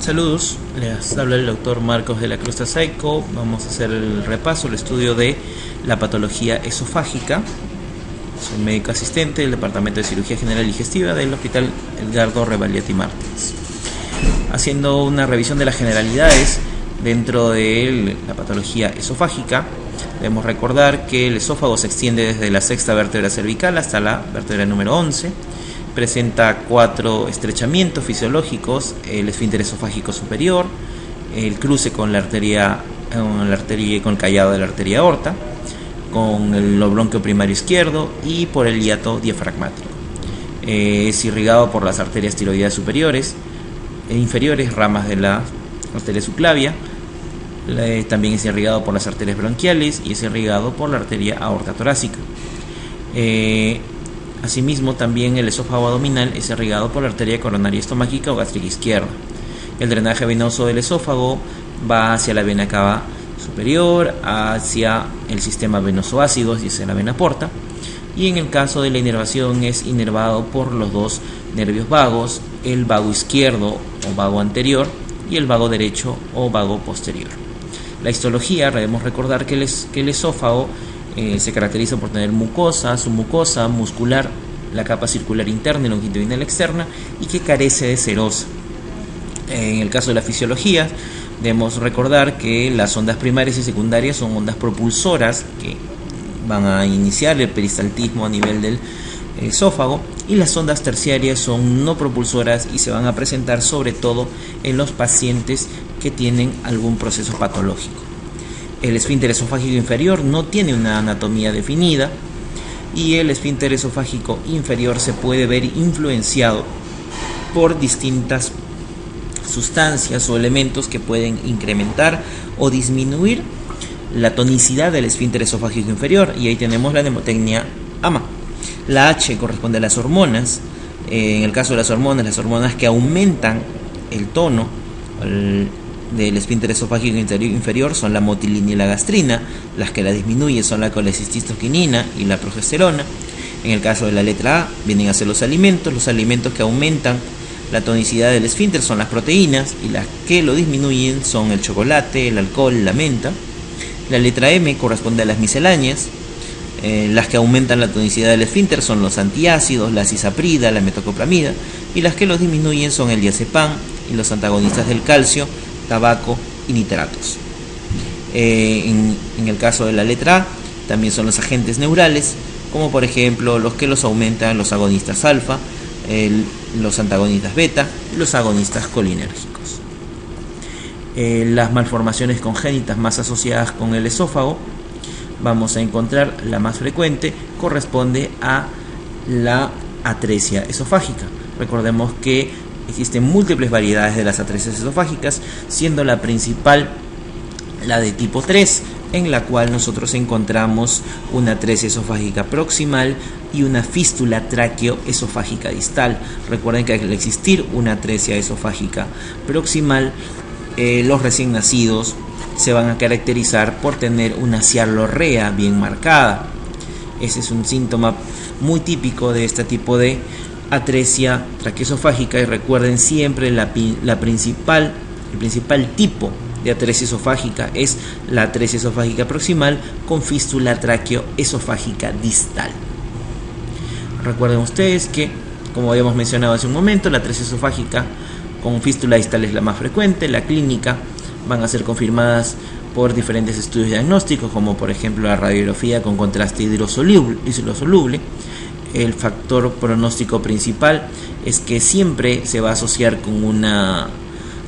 Saludos, les habla el doctor Marcos de la Cruz Saico. Vamos a hacer el repaso, el estudio de la patología esofágica. Soy médico asistente del Departamento de Cirugía General y Digestiva del Hospital Edgardo Rebagliati Martins. Haciendo una revisión de las generalidades dentro de la patología esofágica, debemos recordar que el esófago se extiende desde la sexta vértebra cervical hasta la vértebra número 11. Presenta 4 estrechamientos fisiológicos: el esfínter esofágico superior, el cruce con la arteria, con el callado de la arteria aorta, con el bronquio primario izquierdo y por el hiato diafragmático. Es irrigado por las arterias tiroideas superiores e inferiores, ramas de la arteria subclavia. También es irrigado por las arterias bronquiales y es irrigado por la arteria aorta torácica. Asimismo, también el esófago abdominal es irrigado por la arteria coronaria estomáquica o gástrica izquierda. El drenaje venoso del esófago va hacia la vena cava superior, hacia el sistema venoso ácido y hacia la vena porta. Y en el caso de la inervación es inervado por los 2 nervios vagos, el vago izquierdo o vago anterior y el vago derecho o vago posterior. La histología, debemos recordar que el esófago se caracteriza por tener mucosa, submucosa, muscular, la capa circular interna y longitudinal externa, y que carece de serosa. En el caso de la fisiología, debemos recordar que las ondas primarias y secundarias son ondas propulsoras que van a iniciar el peristaltismo a nivel del esófago, y las ondas terciarias son no propulsoras y se van a presentar sobre todo en los pacientes que tienen algún proceso patológico. El esfínter esofágico inferior no tiene una anatomía definida, y el esfínter esofágico inferior se puede ver influenciado por distintas sustancias o elementos que pueden incrementar o disminuir la tonicidad del esfínter esofágico inferior, y ahí tenemos la mnemotecnia AMA. La H corresponde a las hormonas. En el caso de las hormonas que aumentan el tono del esfínter esofágico inferior son la motilina y la gastrina. Las que la disminuyen son la colecististoquinina y la progesterona. En el caso de la letra A vienen a ser los alimentos que aumentan la tonicidad del esfínter son las proteínas, y las que lo disminuyen son el chocolate, el alcohol, la menta. La letra M corresponde a las misceláneas. Las que aumentan la tonicidad del esfínter son los antiácidos, la cisaprida, la metoclopramida, y las que los disminuyen son el diazepam y los antagonistas del calcio, tabaco y nitratos. En el caso de la letra A también son los agentes neurales, como por ejemplo los que los aumentan, los agonistas alfa, los antagonistas beta y los agonistas colinérgicos. Las malformaciones congénitas más asociadas con el esófago, vamos a encontrar la más frecuente corresponde a la atresia esofágica. Recordemos que existen múltiples variedades de las atresias esofágicas, siendo la principal la de tipo 3, en la cual nosotros encontramos una atresia esofágica proximal y una fístula tráqueo-esofágica distal. Recuerden que al existir una atresia esofágica proximal, los recién nacidos se van a caracterizar por tener una cialorrea bien marcada. Ese es un síntoma muy típico de este tipo de atresia traqueoesofágica, y recuerden siempre el principal tipo de atresia esofágica es la atresia esofágica proximal con fístula tráqueo-esofágica distal. Recuerden ustedes que, como habíamos mencionado hace un momento, la atresia esofágica con fístula distal es la más frecuente. La clínica van a ser confirmadas por diferentes estudios diagnósticos, como por ejemplo la radiografía con contraste hidrosoluble. El factor pronóstico principal es que siempre se va a asociar con una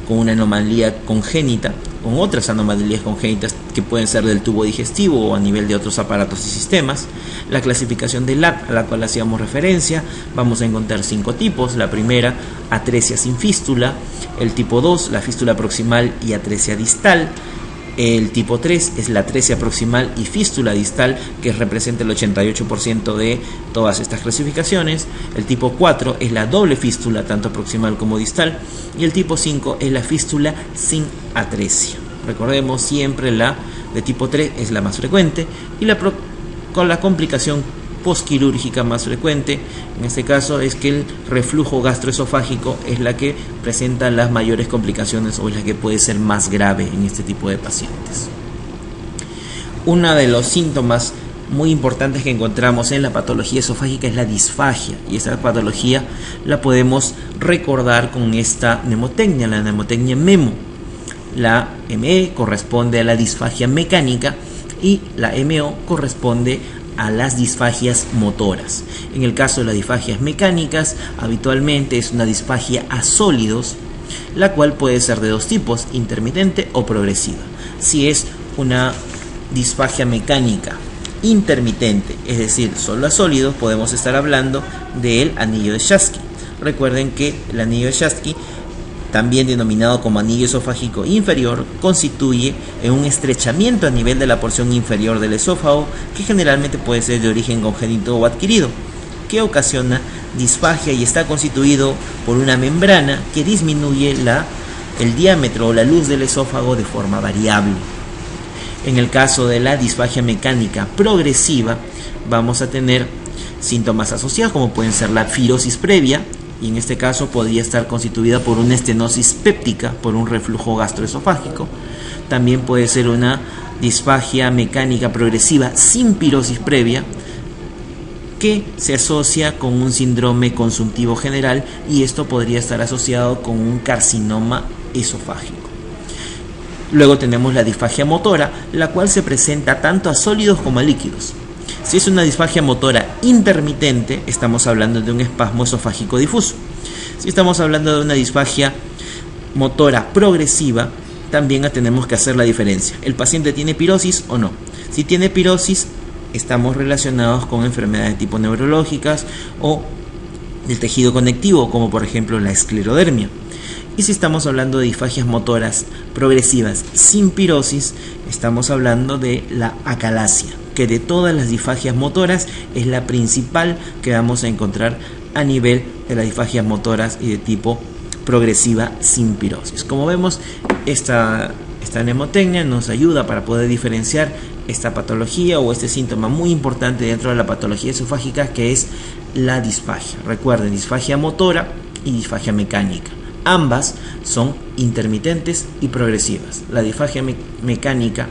anomalía congénita, con otras anomalías congénitas que pueden ser del tubo digestivo o a nivel de otros aparatos y sistemas. La clasificación de LAT, a la cual hacíamos referencia, vamos a encontrar 5 tipos. La primera, atresia sin fístula. El tipo 2, la fístula proximal y atresia distal. El tipo 3 es la atresia proximal y fístula distal, que representa el 88% de todas estas clasificaciones. El tipo 4 es la doble fístula, tanto proximal como distal. Y el tipo 5 es la fístula sin atresia. Recordemos siempre la de tipo 3 es la más frecuente, y con la complicación posquirúrgica más frecuente, en este caso, es que el reflujo gastroesofágico es la que presenta las mayores complicaciones o es la que puede ser más grave en este tipo de pacientes. Uno de los síntomas muy importantes que encontramos en la patología esofágica es la disfagia, y esta patología la podemos recordar con esta mnemotecnia, la mnemotecnia MEMO. La ME corresponde a la disfagia mecánica y la MO corresponde a las disfagias motoras. En el caso de las disfagias mecánicas, habitualmente es una disfagia a sólidos, la cual puede ser de dos tipos, intermitente o progresiva. Si es una disfagia mecánica intermitente, es decir, solo a sólidos, podemos estar hablando del anillo de Schatzki. Recuerden que el anillo de Schatzki, también denominado como anillo esofágico inferior, constituye un estrechamiento a nivel de la porción inferior del esófago, que generalmente puede ser de origen congénito o adquirido, que ocasiona disfagia y está constituido por una membrana que disminuye el diámetro o la luz del esófago de forma variable. En el caso de la disfagia mecánica progresiva, vamos a tener síntomas asociados como pueden ser la firosis previa, y en este caso podría estar constituida por una estenosis péptica, por un reflujo gastroesofágico. También puede ser una disfagia mecánica progresiva sin pirosis previa, que se asocia con un síndrome consuntivo general, y esto podría estar asociado con un carcinoma esofágico. Luego tenemos la disfagia motora, la cual se presenta tanto a sólidos como a líquidos. Si es una disfagia motora intermitente, estamos hablando de un espasmo esofágico difuso. Si estamos hablando de una disfagia motora progresiva, también tenemos que hacer la diferencia. ¿El paciente tiene pirosis o no? Si tiene pirosis, estamos relacionados con enfermedades tipo neurológicas o del tejido conectivo, como por ejemplo la esclerodermia. Y si estamos hablando de disfagias motoras progresivas sin pirosis, estamos hablando de la acalasia, que de todas las disfagias motoras es la principal que vamos a encontrar a nivel de las disfagias motoras y de tipo progresiva sin pirosis. Como vemos, esta mnemotecnia nos ayuda para poder diferenciar esta patología o este síntoma muy importante dentro de la patología esofágica, que es la disfagia. Recuerden, disfagia motora y disfagia mecánica. Ambas son intermitentes y progresivas. La disfagia mecánica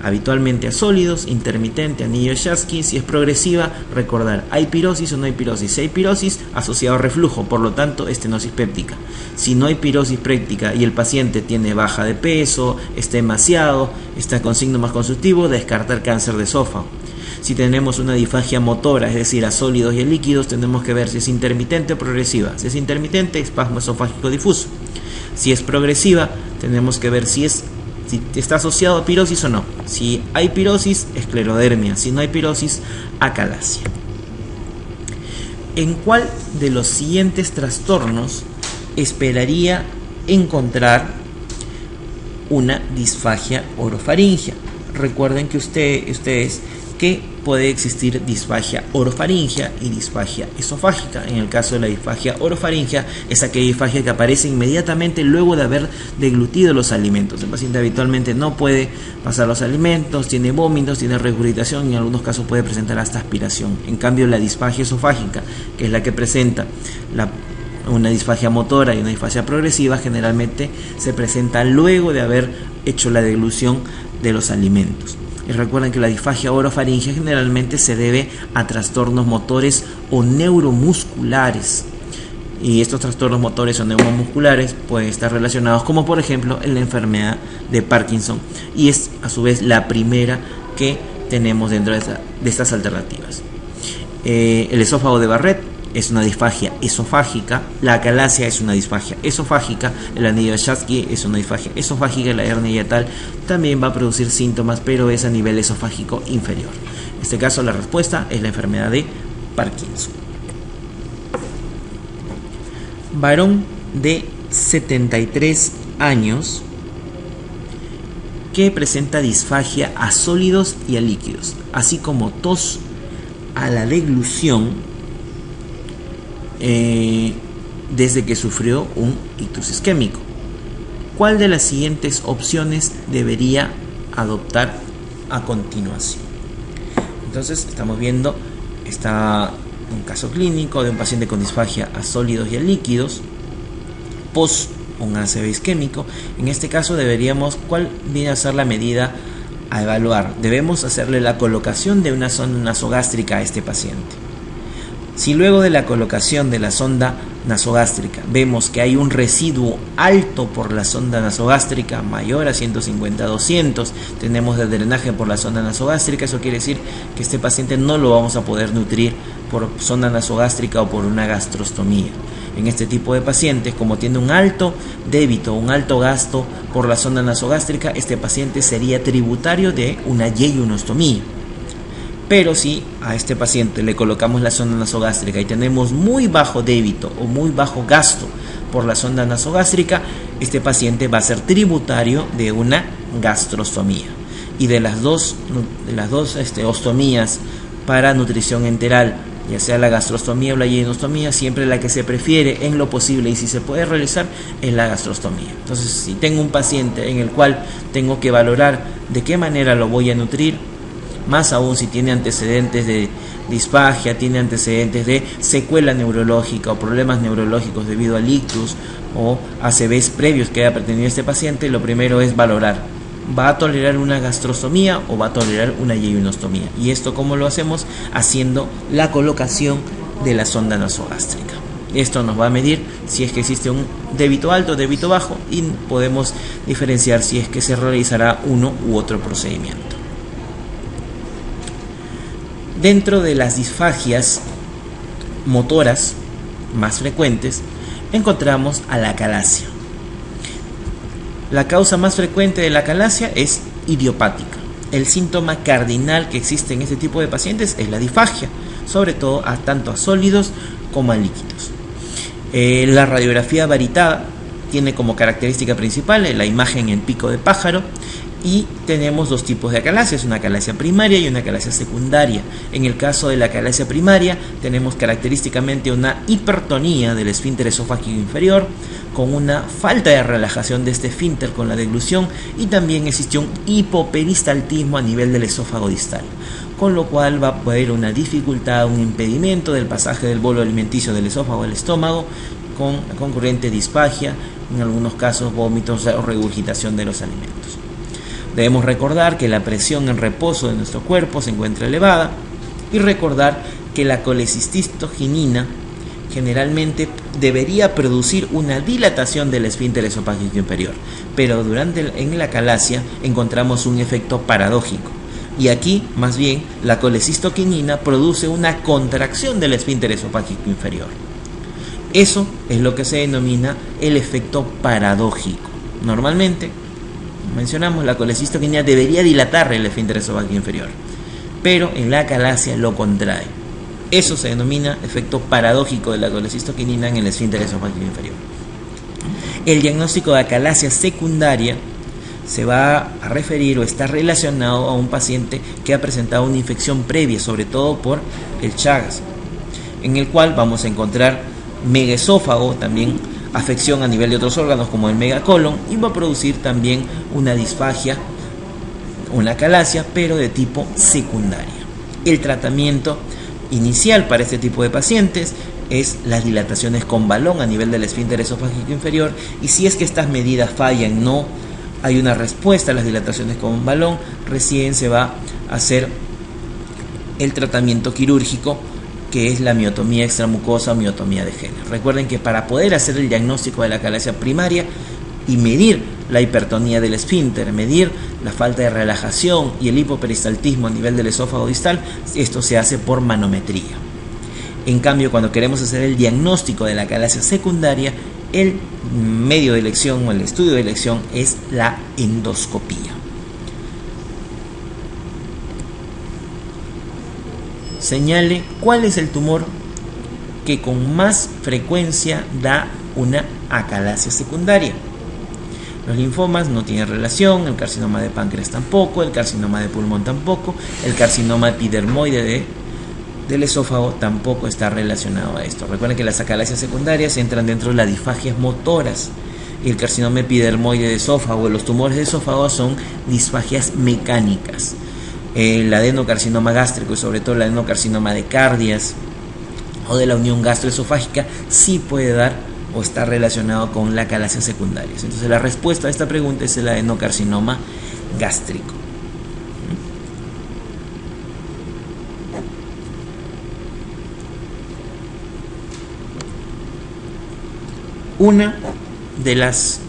habitualmente a sólidos, intermitente, anillo de Schatzki. Si es progresiva, recordar, ¿hay pirosis o no hay pirosis? Si hay pirosis, asociado a reflujo, por lo tanto, estenosis péptica. Si no hay pirosis péptica y el paciente tiene baja de peso, está emaciado, está con signo más consultivo, descartar cáncer de esófago. Si tenemos una disfagia motora, es decir, a sólidos y a líquidos, tenemos que ver si es intermitente o progresiva. Si es intermitente, espasmo esofágico difuso. Si es progresiva, tenemos que ver si está asociado a pirosis o no. Si hay pirosis, esclerodermia. Si no hay pirosis, acalasia. ¿En cuál de los siguientes trastornos esperaría encontrar una disfagia orofaringia? Recuerden que ustedes que puede existir disfagia orofaringia y disfagia esofágica. En el caso de la disfagia orofaringia, es aquella disfagia que aparece inmediatamente luego de haber deglutido los alimentos. El paciente habitualmente no puede pasar los alimentos, tiene vómitos, tiene regurgitación y en algunos casos puede presentar hasta aspiración. En cambio, la disfagia esofágica, que es la que presenta una disfagia motora y una disfagia progresiva, generalmente se presenta luego de haber hecho la deglución de los alimentos. Y recuerden que la disfagia orofaringia generalmente se debe a trastornos motores o neuromusculares. Y estos trastornos motores o neuromusculares pueden estar relacionados, como por ejemplo en la enfermedad de Parkinson. Y es a su vez la primera que tenemos dentro de estas alternativas. El esófago de Barrett es una disfagia esofágica, la acalasia es una disfagia esofágica, el anillo de Schatzki es una disfagia esofágica y la hernia hiatal también va a producir síntomas, pero es a nivel esofágico inferior. En este caso la respuesta es la enfermedad de Parkinson. Varón de 73 años que presenta disfagia a sólidos y a líquidos, así como tos a la deglución desde que sufrió un ictus isquémico. ¿Cuál de las siguientes opciones debería adoptar a continuación? Entonces estamos viendo está un caso clínico de un paciente con disfagia a sólidos y a líquidos post un ACV isquémico. En este caso ¿cuál viene a ser la medida a evaluar? Debemos hacerle la colocación de una sonda nasogástrica a este paciente. Si luego de la colocación de la sonda nasogástrica vemos que hay un residuo alto por la sonda nasogástrica, mayor a 150-200, tenemos el drenaje por la sonda nasogástrica, eso quiere decir que este paciente no lo vamos a poder nutrir por sonda nasogástrica o por una gastrostomía. En este tipo de pacientes, como tiene un alto débito, un alto gasto por la sonda nasogástrica, este paciente sería tributario de una yeyonostomía. Pero si a este paciente le colocamos la sonda nasogástrica y tenemos muy bajo débito o muy bajo gasto por la sonda nasogástrica, este paciente va a ser tributario de una gastrostomía. Y de las dos ostomías para nutrición enteral, ya sea la gastrostomía o la yeyonostomía, siempre la que se prefiere en lo posible y si se puede realizar es la gastrostomía. Entonces, si tengo un paciente en el cual tengo que valorar de qué manera lo voy a nutrir, más aún si tiene antecedentes de disfagia, tiene antecedentes de secuela neurológica o problemas neurológicos debido al ictus o ACVs previos que haya tenido este paciente, lo primero es valorar, ¿va a tolerar una gastrostomía o va a tolerar una yeyonostomía? Y esto ¿cómo lo hacemos? Haciendo la colocación de la sonda nasogástrica. Esto nos va a medir si es que existe un débito alto, débito bajo, y podemos diferenciar si es que se realizará uno u otro procedimiento. Dentro de las disfagias motoras más frecuentes encontramos a la acalasia. La causa más frecuente de la acalasia es idiopática. El síntoma cardinal que existe en este tipo de pacientes es la disfagia, sobre todo tanto a sólidos como a líquidos. La radiografía varitada tiene como característica principal la imagen en pico de pájaro. Y tenemos dos tipos de acalasias, una acalasia primaria y una acalasia secundaria. En el caso de la acalasia primaria tenemos característicamente una hipertonía del esfínter esofágico inferior, con una falta de relajación de este esfínter con la deglución, y también existe un hipoperistaltismo a nivel del esófago distal, con lo cual va a haber una dificultad, un impedimento del pasaje del bolo alimenticio del esófago al estómago, con concurrente disfagia, en algunos casos vómitos o regurgitación de los alimentos. Debemos recordar que la presión en reposo de nuestro cuerpo se encuentra elevada y recordar que la colecistoginina generalmente debería producir una dilatación del esfínter esofágico inferior, pero en la acalasia encontramos un efecto paradójico. Y aquí, más bien, la colecistoquinina produce una contracción del esfínter esofágico inferior. Eso es lo que se denomina el efecto paradójico. Normalmente, mencionamos, la colecistoquinina debería dilatar el esfínter esofágico inferior, pero en la acalasia lo contrae. Eso se denomina efecto paradójico de la colecistoquinina en el esfínter esofágico inferior. El diagnóstico de acalasia secundaria se va a referir o está relacionado a un paciente que ha presentado una infección previa, sobre todo por el Chagas, en el cual vamos a encontrar megaesófago, también afección a nivel de otros órganos como el megacolon, y va a producir también una disfagia, una acalasia, pero de tipo secundaria. El tratamiento inicial para este tipo de pacientes es las dilataciones con balón a nivel del esfínter esofágico inferior, y si es que estas medidas fallan, no hay una respuesta a las dilataciones con balón, recién se va a hacer el tratamiento quirúrgico, que es la miotomía extramucosa o miotomía de Henner. Recuerden que para poder hacer el diagnóstico de la acalasia primaria y medir la hipertonía del esfínter, medir la falta de relajación y el hipoperistaltismo a nivel del esófago distal, esto se hace por manometría. En cambio, cuando queremos hacer el diagnóstico de la acalasia secundaria, el medio de elección o el estudio de elección es la endoscopía. Señale cuál es el tumor que con más frecuencia da una acalasia secundaria. Los linfomas no tienen relación, el carcinoma de páncreas tampoco, el carcinoma de pulmón tampoco, el carcinoma epidermoide del esófago tampoco está relacionado a esto. Recuerden que las acalasias secundarias entran dentro de las disfagias motoras, y el carcinoma epidermoide de esófago, los tumores de esófago, son disfagias mecánicas. El adenocarcinoma gástrico y sobre todo el adenocarcinoma de cardias o de la unión gastroesofágica sí puede dar o está relacionado con la acalasia secundaria. Entonces la respuesta a esta pregunta es el adenocarcinoma gástrico. Una de las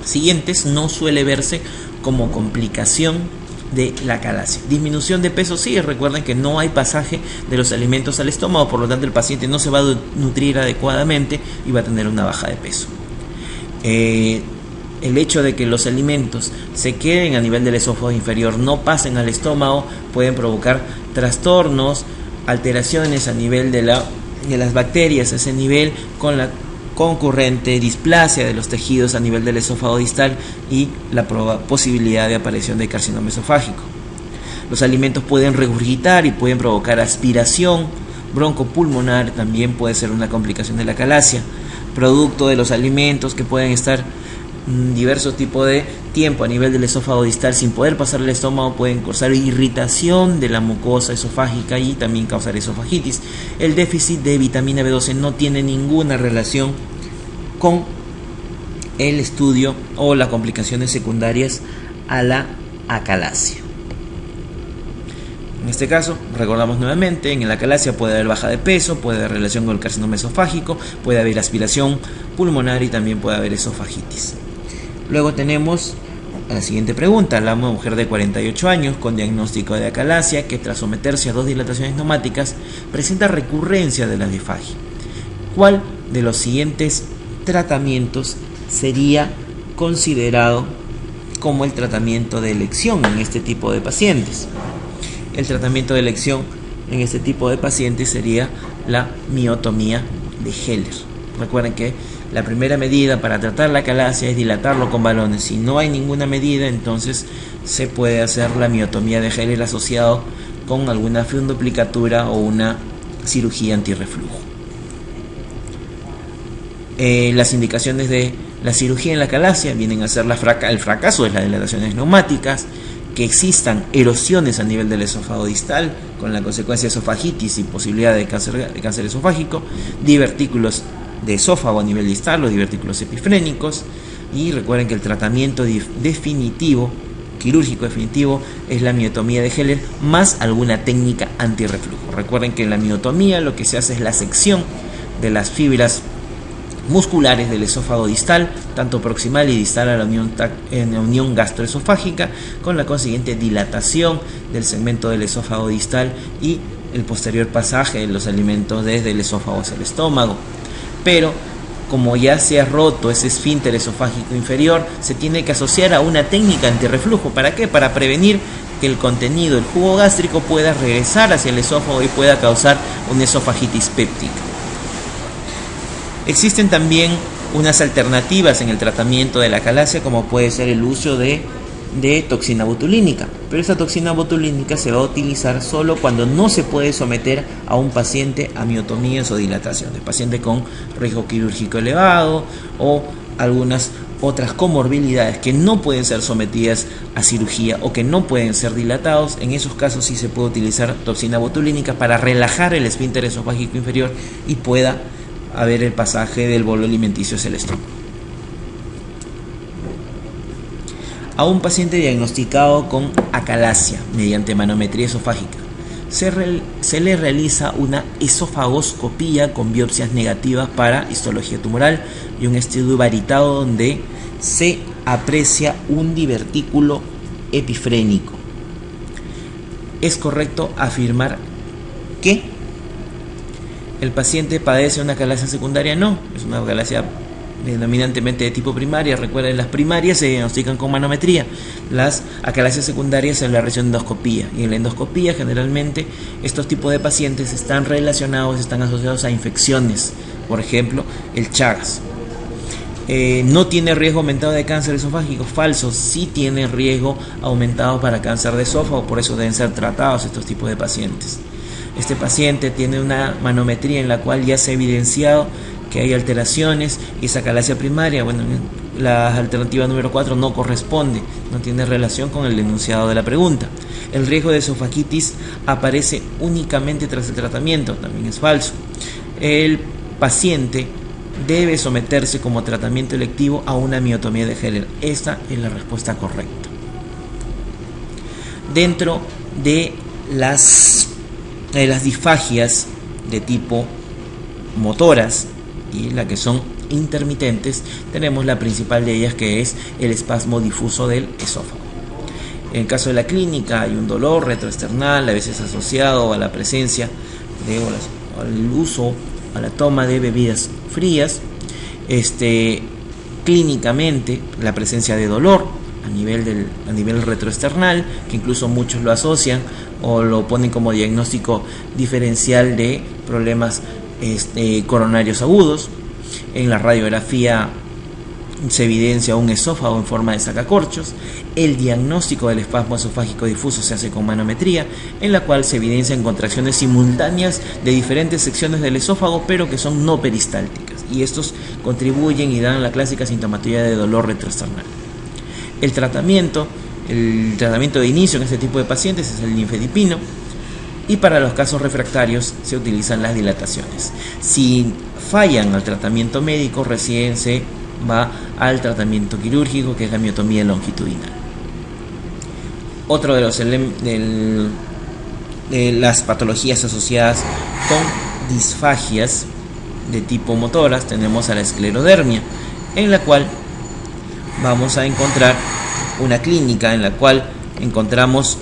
siguientes no suele verse como complicación de la acalasia. Disminución de peso, sí, recuerden que no hay pasaje de los alimentos al estómago, por lo tanto el paciente no se va a nutrir adecuadamente y va a tener una baja de peso. El hecho de que los alimentos se queden a nivel del esófago inferior, no pasen al estómago, pueden provocar trastornos, alteraciones a nivel de las bacterias, a ese nivel, con la concurrente displasia de los tejidos a nivel del esófago distal y la posibilidad de aparición de carcinoma esofágico. Los alimentos pueden regurgitar y pueden provocar aspiración broncopulmonar, también puede ser una complicación de la acalasia. Producto de los alimentos que pueden estar diversos tipos de tiempo a nivel del esófago distal sin poder pasar al estómago, pueden causar irritación de la mucosa esofágica y también causar esofagitis. El déficit de vitamina B12 no tiene ninguna relación con el estudio o las complicaciones secundarias a la acalasia. En este caso, recordamos nuevamente, en la acalasia puede haber baja de peso, puede haber relación con el carcinoma esofágico, puede haber aspiración pulmonar y también puede haber esofagitis. Luego tenemos la siguiente pregunta. La mujer de 48 años con diagnóstico de acalasia que tras someterse a 2 dilataciones neumáticas presenta recurrencia de la disfagia. ¿Cuál de los siguientes tratamientos sería considerado como el tratamiento de elección en este tipo de pacientes? El tratamiento de elección en este tipo de pacientes sería la miotomía de Heller. Recuerden que la primera medida para tratar la acalasia es dilatarlo con balones. Si no hay ninguna medida, entonces se puede hacer la miotomía de Heller asociado con alguna fundoplicatura o una cirugía antirreflujo. Las indicaciones de la cirugía en la acalasia vienen a ser el fracaso de las dilataciones neumáticas, que existan erosiones a nivel del esófago distal con la consecuencia de esofagitis y posibilidad de cáncer esofágico, divertículos de esófago a nivel distal, los divertículos epifrénicos, y recuerden que el tratamiento definitivo, quirúrgico definitivo, es la miotomía de Heller más alguna técnica antirreflujo. Recuerden que en la miotomía lo que se hace es la sección de las fibras musculares del esófago distal, tanto proximal y distal a la unión gastroesofágica, con la consiguiente dilatación del segmento del esófago distal y el posterior pasaje de los alimentos desde el esófago hacia el estómago. Pero como ya se ha roto ese esfínter esofágico inferior, se tiene que asociar a una técnica antirreflujo. ¿Para qué? Para prevenir que el contenido, el jugo gástrico, pueda regresar hacia el esófago y pueda causar una esofagitis péptica. Existen también unas alternativas en el tratamiento de la acalasia, como puede ser el uso de toxina botulínica, pero esa toxina botulínica se va a utilizar solo cuando no se puede someter a un paciente a miotomías o dilataciones, paciente con riesgo quirúrgico elevado o algunas otras comorbilidades que no pueden ser sometidas a cirugía o que no pueden ser dilatados. En esos casos sí se puede utilizar toxina botulínica para relajar el esfínter esofágico inferior y pueda haber el pasaje del bolo alimenticio hacia el estómago. A un paciente diagnosticado con acalasia mediante manometría esofágica se le realiza una esofagoscopía con biopsias negativas para histología tumoral y un estudio varitado donde se aprecia un divertículo epifrénico. ¿Es correcto afirmar que el paciente padece una acalasia secundaria? No, es una acalasia predominantemente de tipo primaria. Recuerden, las primarias se diagnostican con manometría, las acalasias secundarias en la región de endoscopía, y en la endoscopía generalmente estos tipos de pacientes están asociados a infecciones, por ejemplo el Chagas. No tiene riesgo aumentado de cáncer esofágico. Falso, sí tiene riesgo aumentado para cáncer de esófago, por eso deben ser tratados estos tipos de pacientes. Este paciente tiene una manometría en la cual ya se ha evidenciado que hay alteraciones y esa calasia primaria, bueno, la alternativa número 4 no corresponde, no tiene relación con el enunciado de la pregunta. El riesgo de esofagitis aparece únicamente tras el tratamiento, también es falso. El paciente debe someterse como tratamiento electivo a una miotomía de Heller. Esta es la respuesta correcta. Dentro de las disfagias de tipo motoras y las que son intermitentes, tenemos la principal de ellas, que es el espasmo difuso del esófago. En el caso de la clínica hay un dolor retroesternal, a veces asociado a la presencia al uso, a la toma de bebidas frías. Clínicamente, la presencia de dolor a nivel retroesternal, que incluso muchos lo asocian o lo ponen como diagnóstico diferencial de problemas coronarios agudos. En la radiografía se evidencia un esófago en forma de sacacorchos. El diagnóstico del espasmo esofágico difuso se hace con manometría, en la cual se evidencian contracciones simultáneas de diferentes secciones del esófago, pero que son no peristálticas, y estos contribuyen y dan la clásica sintomatología de dolor retroesternal. El tratamiento de inicio en este tipo de pacientes es el linfedipino, y para los casos refractarios se utilizan las dilataciones. Si fallan al tratamiento médico, recién se va al tratamiento quirúrgico, que es la miotomía longitudinal. Otro de las patologías asociadas con disfagias de tipo motoras, tenemos a la esclerodermia, en la cual vamos a encontrar una clínica en la cual encontramos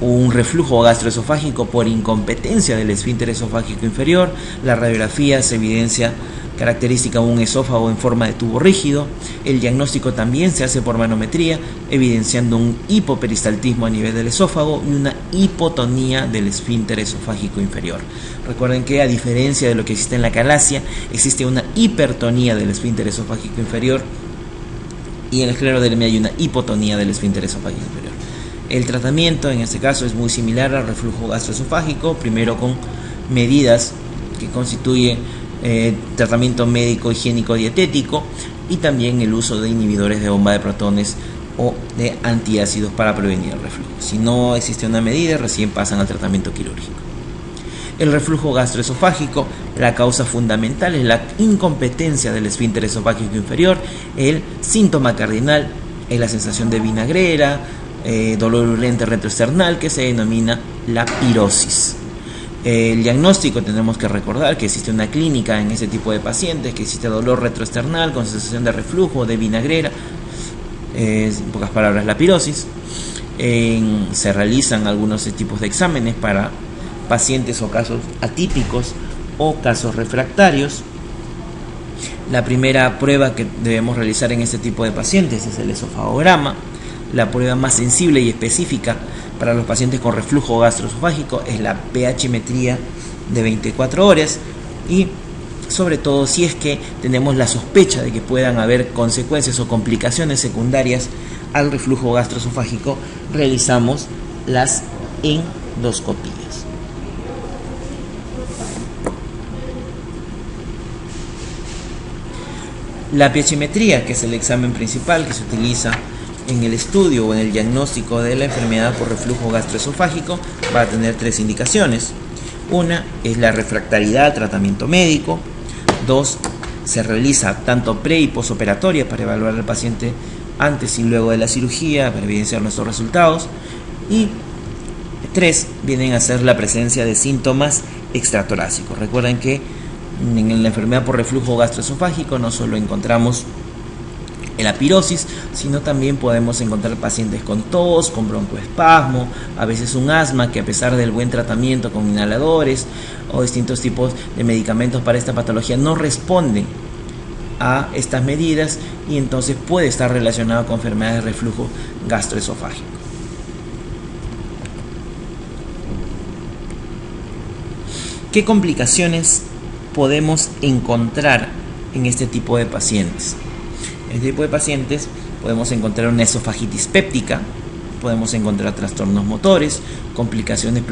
un reflujo gastroesofágico por incompetencia del esfínter esofágico inferior. La radiografía se evidencia característica de un esófago en forma de tubo rígido. El diagnóstico también se hace por manometría, evidenciando un hipoperistaltismo a nivel del esófago y una hipotonía del esfínter esofágico inferior. Recuerden que, a diferencia de lo que existe en la calasia, existe una hipertonía del esfínter esofágico inferior, y en la esclerodermia hay una hipotonía del esfínter esofágico inferior. El tratamiento en este caso es muy similar al reflujo gastroesofágico, primero con medidas que constituyen tratamiento médico higiénico dietético, y también el uso de inhibidores de bomba de protones o de antiácidos para prevenir el reflujo. Si no existe una medida, recién pasan al tratamiento quirúrgico. El reflujo gastroesofágico, la causa fundamental es la incompetencia del esfínter esofágico inferior. El síntoma cardinal es la sensación de vinagrera, dolor urgente retroesternal, que se denomina la pirosis. El diagnóstico, tenemos que recordar que existe una clínica en ese tipo de pacientes, que existe dolor retroesternal con sensación de reflujo, de vinagrera, en pocas palabras la pirosis. Se realizan algunos tipos de exámenes para pacientes o casos atípicos o casos refractarios. La primera prueba que debemos realizar en este tipo de pacientes es el esofagograma. La prueba más sensible y específica para los pacientes con reflujo gastroesofágico es la pH-metría de 24 horas, y sobre todo si es que tenemos la sospecha de que puedan haber consecuencias o complicaciones secundarias al reflujo gastroesofágico, realizamos las endoscopías. La pH-metría, que es el examen principal que se utiliza en el estudio o en el diagnóstico de la enfermedad por reflujo gastroesofágico, va a tener tres indicaciones. Una es la refractariedad al tratamiento médico. Dos, se realiza tanto pre y posoperatoria para evaluar al paciente antes y luego de la cirugía para evidenciar nuestros resultados. Y tres, vienen a ser la presencia de síntomas extratorácicos. Recuerden que en la enfermedad por reflujo gastroesofágico no solo encontramos la pirosis, sino también podemos encontrar pacientes con tos, con broncoespasmo, a veces un asma que, a pesar del buen tratamiento con inhaladores o distintos tipos de medicamentos para esta patología, no responden a estas medidas, y entonces puede estar relacionado con enfermedades de reflujo gastroesofágico. ¿Qué complicaciones podemos encontrar en este tipo de pacientes? En este tipo de pacientes podemos encontrar una esofagitis péptica, podemos encontrar trastornos motores, complicaciones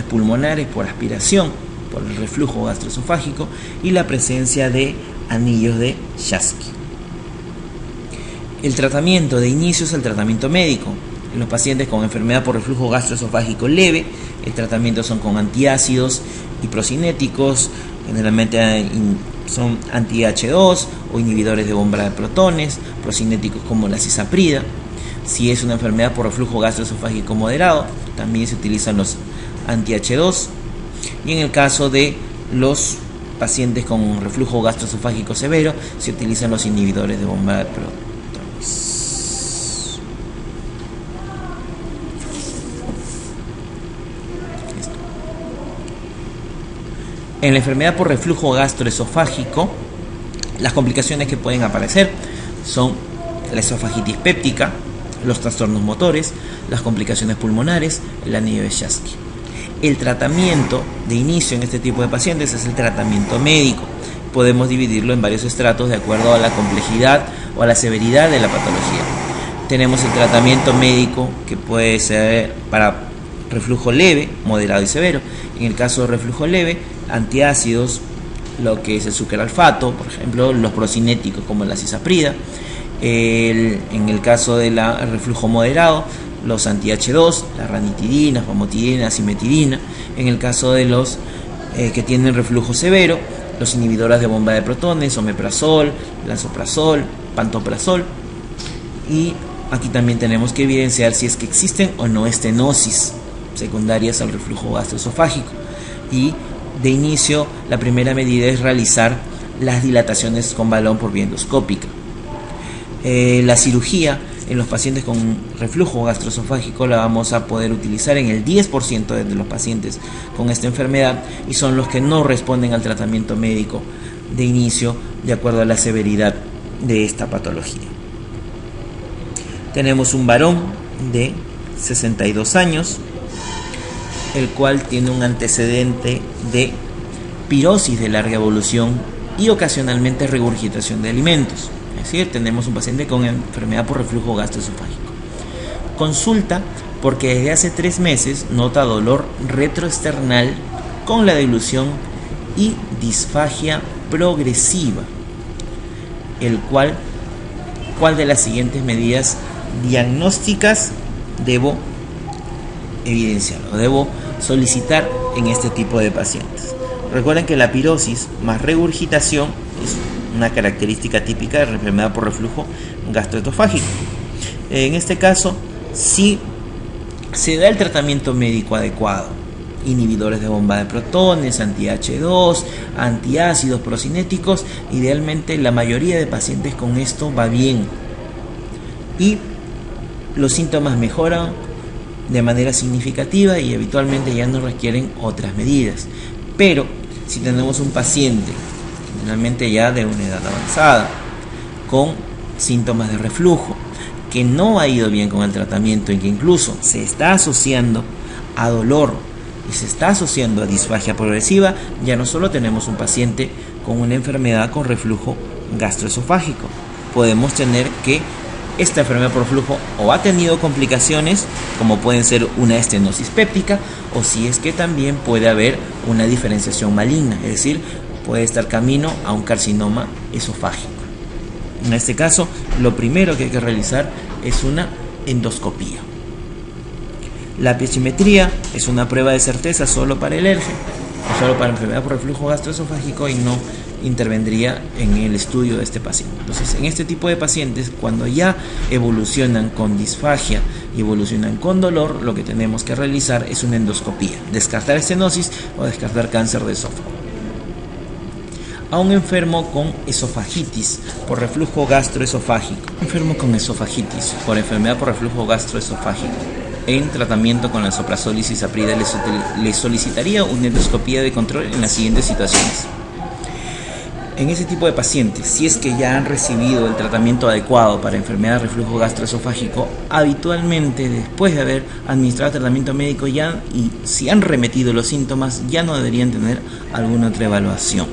pulmonares por aspiración, por el reflujo gastroesofágico y la presencia de anillos de Chasky. El tratamiento de inicio es el tratamiento médico. En los pacientes con enfermedad por reflujo gastroesofágico leve, el tratamiento son con antiácidos y procinéticos, generalmente son anti-H2 o inhibidores de bomba de protones, procinéticos como la cisaprida. Si es una enfermedad por reflujo gastroesofágico moderado, también se utilizan los anti-H2. Y en el caso de los pacientes con reflujo gastroesofágico severo, se utilizan los inhibidores de bomba de protones. En la enfermedad por reflujo gastroesofágico, las complicaciones que pueden aparecer son la esofagitis péptica, los trastornos motores, las complicaciones pulmonares, el anillo de Chasky. El tratamiento de inicio en este tipo de pacientes es el tratamiento médico. Podemos dividirlo en varios estratos de acuerdo a la complejidad o a la severidad de la patología. Tenemos el tratamiento médico, que puede ser para reflujo leve, moderado y severo. En el caso de reflujo leve, antiácidos, lo que es el sucralfato, por ejemplo, los procinéticos como la cisaprida. En el caso del reflujo moderado, los anti-H2, la ranitidina, famotidina, cimetidina. En el caso de los que tienen reflujo severo, los inhibidores de bomba de protones, omeprazol, lansoprazol, pantoprazol. Y aquí también tenemos que evidenciar si es que existen o no estenosis secundarias al reflujo gastroesofágico. Y de inicio, la primera medida es realizar las dilataciones con balón por vía endoscópica. La cirugía en los pacientes con reflujo gastroesofágico la vamos a poder utilizar en el 10% de los pacientes con esta enfermedad, y son los que no responden al tratamiento médico de inicio de acuerdo a la severidad de esta patología. Tenemos un varón de 62 años, el cual tiene un antecedente de pirosis de larga evolución y ocasionalmente regurgitación de alimentos. Es decir, tenemos un paciente con enfermedad por reflujo gastroesofágico. Consulta porque desde hace 3 meses nota dolor retroesternal con la dilución y disfagia progresiva, ¿cuál de las siguientes medidas diagnósticas debo evidenciar o debo solicitar en este tipo de pacientes? Recuerden que la pirosis más regurgitación es una característica típica de la enfermedad por reflujo gastroesofágico. En este caso, si se da el tratamiento médico adecuado, inhibidores de bomba de protones, anti-H2, antiácidos procinéticos, idealmente la mayoría de pacientes con esto va bien y los síntomas mejoran de manera significativa y habitualmente ya no requieren otras medidas. Pero si tenemos un paciente generalmente ya de una edad avanzada con síntomas de reflujo, que no ha ido bien con el tratamiento y que incluso se está asociando a dolor y se está asociando a disfagia progresiva, ya no solo tenemos un paciente con una enfermedad con reflujo gastroesofágico, podemos tener que esta enfermedad por reflujo o ha tenido complicaciones como pueden ser una estenosis péptica, o si es que también puede haber una diferenciación maligna, es decir, puede estar camino a un carcinoma esofágico. En este caso, lo primero que hay que realizar es una endoscopía. La piezometría es una prueba de certeza solo para el ERGE, o solo para enfermedad por reflujo gastroesofágico, y no intervendría en el estudio de este paciente. Entonces, en este tipo de pacientes, cuando ya evolucionan con disfagia y evolucionan con dolor, lo que tenemos que realizar es una endoscopía, descartar estenosis o descartar cáncer de esófago. A un enfermo con esofagitis por reflujo gastroesofágico. Enfermo con esofagitis por enfermedad por reflujo gastroesofágico, en tratamiento con lansoprazol y cisaprida, le solicitaría una endoscopía de control en las siguientes situaciones. En ese tipo de pacientes, si es que ya han recibido el tratamiento adecuado para enfermedad de reflujo gastroesofágico, habitualmente después de haber administrado tratamiento médico y si han remitido los síntomas, ya no deberían tener alguna otra evaluación.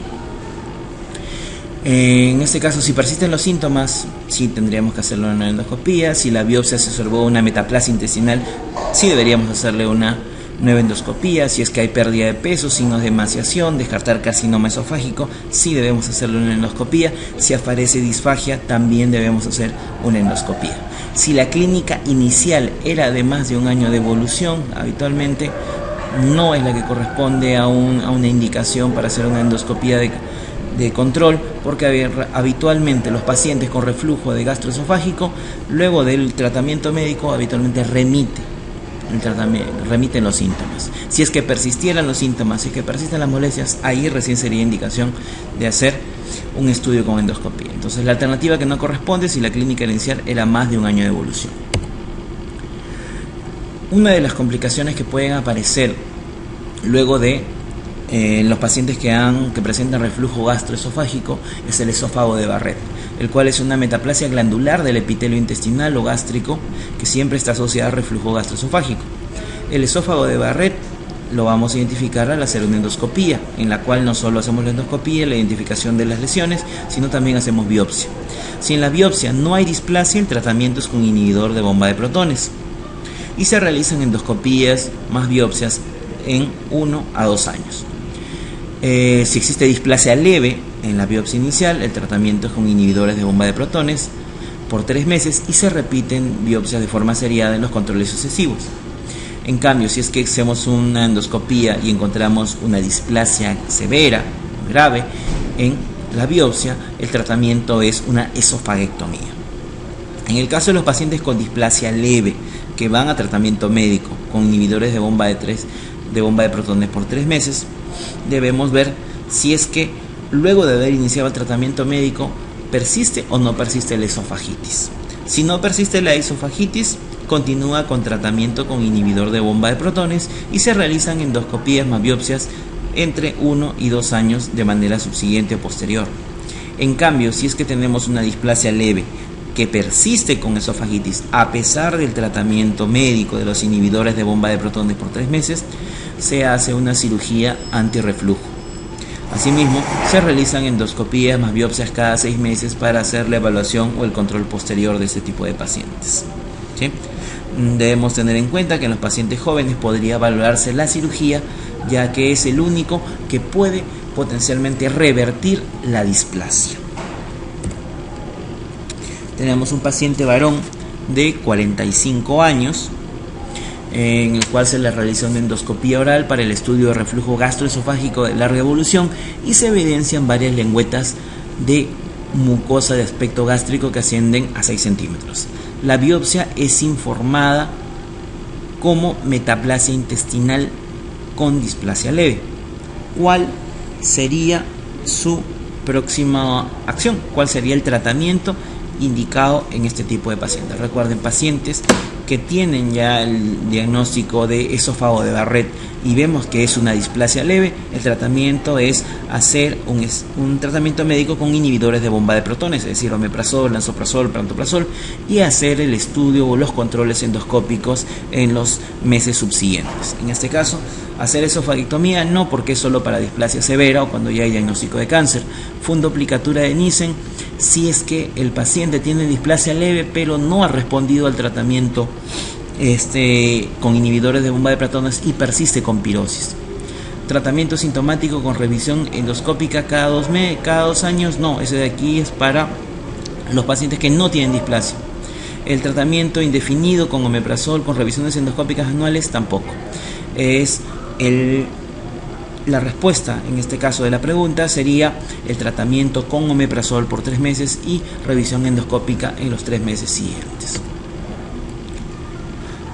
En este caso, si persisten los síntomas, sí tendríamos que hacerle una endoscopía. Si la biopsia se observó una metaplasia intestinal, sí deberíamos hacerle una nueva endoscopía. Si es que hay pérdida de peso, signos de emaciación, descartar carcinoma esofágico, sí debemos hacerle una endoscopía. Si aparece disfagia, también debemos hacer una endoscopía. Si la clínica inicial era de más de un año de evolución, habitualmente no es la que corresponde a una indicación para hacer una endoscopía de control, porque habitualmente los pacientes con reflujo de gastroesofágico, luego del tratamiento médico, habitualmente remiten los síntomas. Si es que persistieran los síntomas, si es que persisten las molestias, ahí recién sería indicación de hacer un estudio con endoscopía. Entonces, la alternativa que no corresponde si la clínica inicial era más de un año de evolución. Una de las complicaciones que pueden aparecer luego de los pacientes que presentan reflujo gastroesofágico es el esófago de Barrett, el cual es una metaplasia glandular del epitelio intestinal o gástrico que siempre está asociada al reflujo gastroesofágico. El esófago de Barrett lo vamos a identificar al hacer una endoscopía, en la cual no solo hacemos la endoscopía, la identificación de las lesiones, sino también hacemos biopsia. Si en la biopsia no hay displasia, el tratamiento es con inhibidor de bomba de protones y se realizan endoscopías más biopsias en 1 a 2 años. Si existe displasia leve en la biopsia inicial, el tratamiento es con inhibidores de bomba de protones por 3 meses y se repiten biopsias de forma seriada en los controles sucesivos. En cambio, si es que hacemos una endoscopía y encontramos una displasia severa o grave en la biopsia, el tratamiento es una esofaguectomía. En el caso de los pacientes con displasia leve que van a tratamiento médico con inhibidores de bomba de protones por 3 meses, debemos ver si es que luego de haber iniciado el tratamiento médico persiste o no persiste la esofagitis. Si no persiste la esofagitis, continúa con tratamiento con inhibidor de bomba de protones y se realizan endoscopías más biopsias entre 1 y 2 años de manera subsiguiente o posterior. En cambio, si es que tenemos una displasia leve que persiste con esofagitis a pesar del tratamiento médico de los inhibidores de bomba de protones por 3 meses, se hace una cirugía antirreflujo. Asimismo, se realizan endoscopías más biopsias cada 6 meses para hacer la evaluación o el control posterior de este tipo de pacientes. ¿Sí? Debemos tener en cuenta que en los pacientes jóvenes podría valorarse la cirugía, ya que es el único que puede potencialmente revertir la displasia. Tenemos un paciente varón de 45 años en el cual se le realiza una endoscopía oral para el estudio de reflujo gastroesofágico de larga evolución y se evidencian varias lengüetas de mucosa de aspecto gástrico que ascienden a 6 centímetros. La biopsia es informada como metaplasia intestinal con displasia leve. ¿Cuál sería su próxima acción? ¿Cuál sería el tratamiento indicado en este tipo de pacientes? Recuerden, pacientes que tienen ya el diagnóstico de esófago de Barrett y vemos que es una displasia leve, el tratamiento es hacer un tratamiento médico con inhibidores de bomba de protones, es decir, omeprazol, lansoprazol, pantoprazol, y hacer el estudio o los controles endoscópicos en los meses subsiguientes. En este caso, hacer esofaguectomía no, porque es solo para displasia severa o cuando ya hay diagnóstico de cáncer. Fundoplicatura de Nissen si es que el paciente tiene displasia leve pero no ha respondido al tratamiento con inhibidores de bomba de protones y persiste con pirosis. Tratamiento sintomático con revisión endoscópica cada 2 años, no, ese de aquí es para los pacientes que no tienen displasia. El tratamiento indefinido con omeprazol con revisiones endoscópicas anuales tampoco. La respuesta en este caso de la pregunta sería el tratamiento con omeprazol por 3 meses y revisión endoscópica en los 3 meses siguientes.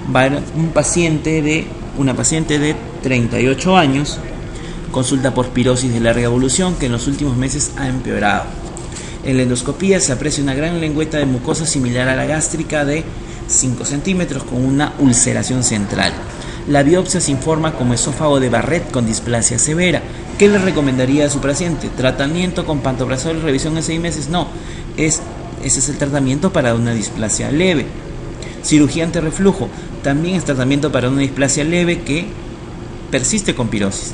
Una paciente de 38 años consulta por pirosis de larga evolución que en los últimos meses ha empeorado. En la endoscopía se aprecia una gran lengüeta de mucosa similar a la gástrica de 5 centímetros con una ulceración central. La biopsia se informa como esófago de Barrett con displasia severa. ¿Qué le recomendaría a su paciente? ¿Tratamiento con pantoprazol y revisión en 6 meses? No, ese es el tratamiento para una displasia leve. Cirugía antirreflujo, también es tratamiento para una displasia leve que persiste con pirosis.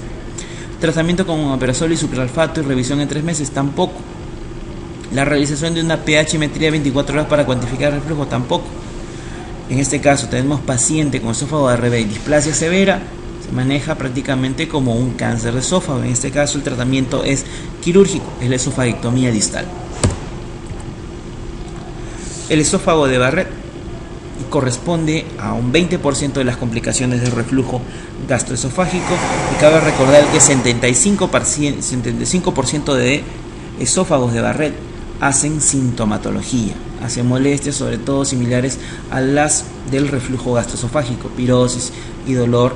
Tratamiento con omeprazol y supralfato y revisión en 3 meses, tampoco. La realización de una pH-metría 24 horas para cuantificar el reflujo, tampoco. En este caso tenemos paciente con esófago de Barrett y displasia severa, se maneja prácticamente como un cáncer de esófago. En este caso el tratamiento es quirúrgico, es la esofagectomía distal. El esófago de Barrett corresponde a un 20% de las complicaciones del reflujo gastroesofágico, y cabe recordar que 75% de esófagos de Barrett hacen sintomatología, hacen molestias sobre todo similares a las del reflujo gastroesofágico, pirosis y dolor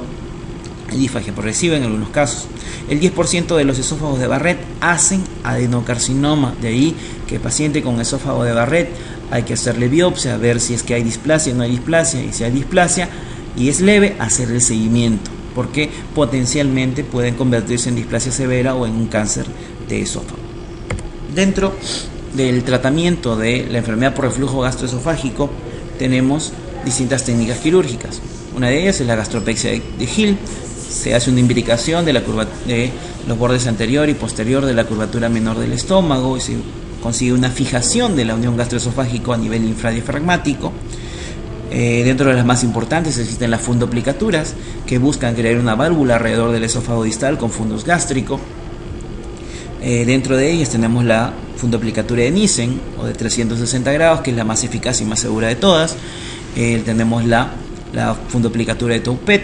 y disfagia progresiva en algunos casos. El 10% de los esófagos de Barrett hacen adenocarcinoma, de ahí que el paciente con esófago de Barrett hay que hacerle biopsia, ver si es que hay displasia o no hay displasia, y si hay displasia y es leve, hacer el seguimiento, porque potencialmente pueden convertirse en displasia severa o en un cáncer de esófago. Dentro del tratamiento de la enfermedad por reflujo gastroesofágico tenemos distintas técnicas quirúrgicas. Una de ellas es la gastropexia de Hill. Se hace una imbricación de la curva de los bordes anterior y posterior de la curvatura menor del estómago y se consigue una fijación de la unión gastroesofágico a nivel infradiafragmático. Dentro de las más importantes existen las fundoplicaturas, que buscan crear una válvula alrededor del esófago distal con fundus gástrico. Dentro de ellas tenemos la fundoplicatura de Nissen o de 360 grados, que es la más eficaz y más segura de todas. Tenemos la fundoplicatura de Toupet,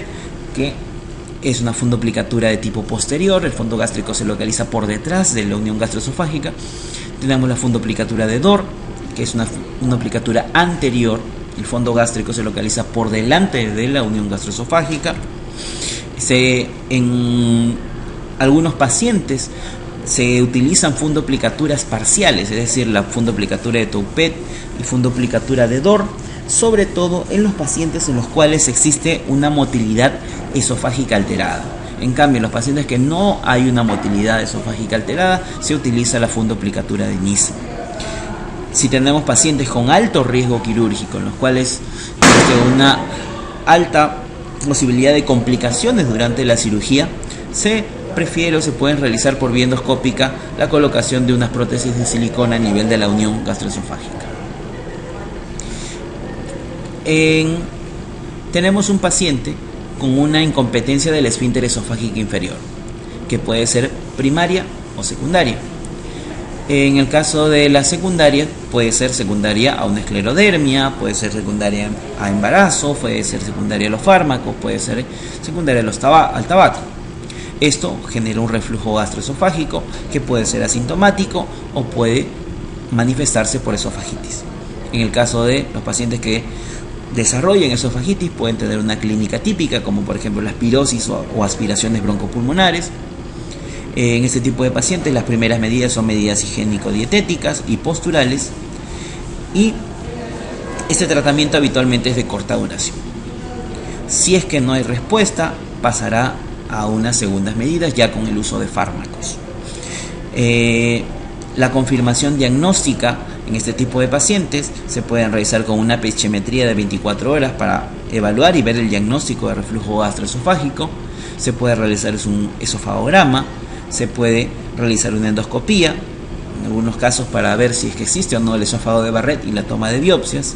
que es una fundoplicatura de tipo posterior. El fondo gástrico se localiza por detrás de la unión gastroesofágica. Tenemos la fundoplicatura de Dor, que es una aplicatura anterior. El fondo gástrico se localiza por delante de la unión gastroesofágica. En algunos pacientes se utilizan fundoplicaturas parciales, es decir, la fundoplicatura de Toupet y fundoplicatura de Dor, sobre todo en los pacientes en los cuales existe una motilidad esofágica alterada. En cambio, en los pacientes que no hay una motilidad esofágica alterada, se utiliza la fundoplicatura de Nissen. Si tenemos pacientes con alto riesgo quirúrgico, en los cuales existe una alta posibilidad de complicaciones durante la cirugía, se prefiere o se pueden realizar por vía endoscópica la colocación de unas prótesis de silicona a nivel de la unión gastroesofágica. Tenemos un paciente con una incompetencia del esfínter esofágico inferior, que puede ser primaria o secundaria. En el caso de la secundaria, puede ser secundaria a una esclerodermia, puede ser secundaria a embarazo, puede ser secundaria a los fármacos, puede ser secundaria al tabaco. Esto genera un reflujo gastroesofágico que puede ser asintomático o puede manifestarse por esofagitis. En el caso de los pacientes que desarrollen esofagitis, pueden tener una clínica típica, como por ejemplo la aspirosis o aspiraciones broncopulmonares. En este tipo de pacientes las primeras medidas son medidas higiénico-dietéticas y posturales, y este tratamiento habitualmente es de corta duración. Si es que no hay respuesta, pasará a unas segundas medidas ya con el uso de fármacos. La confirmación diagnóstica en este tipo de pacientes se pueden realizar con una pechimetría de 24 horas para evaluar y ver el diagnóstico de reflujo gastroesofágico. Se puede realizar un esofagograma, se puede realizar una endoscopía, en algunos casos para ver si es que existe o no el esófago de Barrett y la toma de biopsias,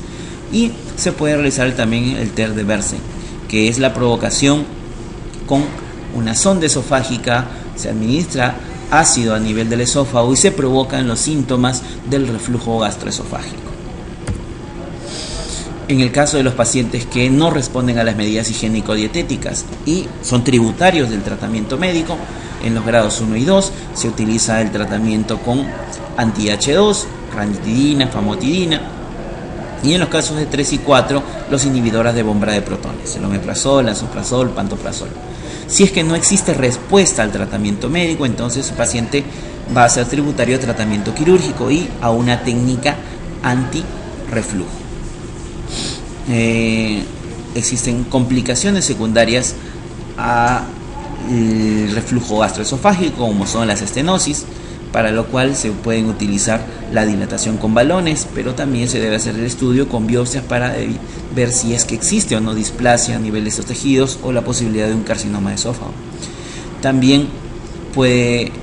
y se puede realizar también el TER de Bersen, que es la provocación con una sonda esofágica. Se administra ácido a nivel del esófago y se provocan los síntomas del reflujo gastroesofágico. En el caso de los pacientes que no responden a las medidas higiénico-dietéticas y son tributarios del tratamiento médico, en los grados 1 y 2 se utiliza el tratamiento con anti-H2, ranitidina, famotidina, y en los casos de 3 y 4 los inhibidoras de bomba de protones, el omeprazol, lansoprazol, pantoprazol. Si es que no existe respuesta al tratamiento médico, entonces el paciente va a ser tributario de tratamiento quirúrgico y a una técnica anti-reflujo. Existen complicaciones secundarias al reflujo gastroesofágico, como son las estenosis, para lo cual se pueden utilizar la dilatación con balones, pero también se debe hacer el estudio con biopsias para ver si es que existe o no displasia a nivel de estos tejidos o la posibilidad de un carcinoma de esófago. También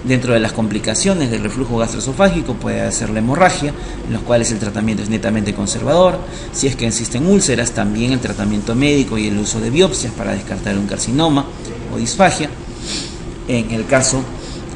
Dentro de las complicaciones del reflujo gastroesofágico puede ser la hemorragia, en los cuales el tratamiento es netamente conservador. Si es que existen úlceras, también el tratamiento médico y el uso de biopsias para descartar un carcinoma o disfagia. En el caso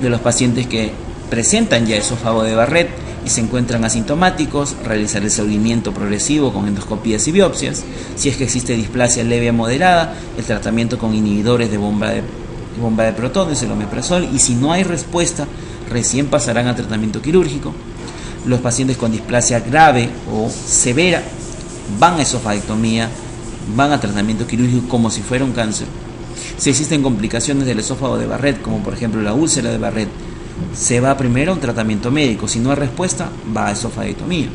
de los pacientes que presentan ya esófago de Barrett y se encuentran asintomáticos, realizar el seguimiento progresivo con endoscopías y biopsias. Si es que existe displasia leve a moderada, el tratamiento con inhibidores de bomba de protones, el omeprazol, y si no hay respuesta, recién pasarán a tratamiento quirúrgico. Los pacientes con displasia grave o severa van a esofagectomía, van a tratamiento quirúrgico como si fuera un cáncer. Si existen complicaciones del esófago de Barrett, como por ejemplo la úlcera de Barrett, se va primero a un tratamiento médico. Si no hay respuesta, va a esofagectomía.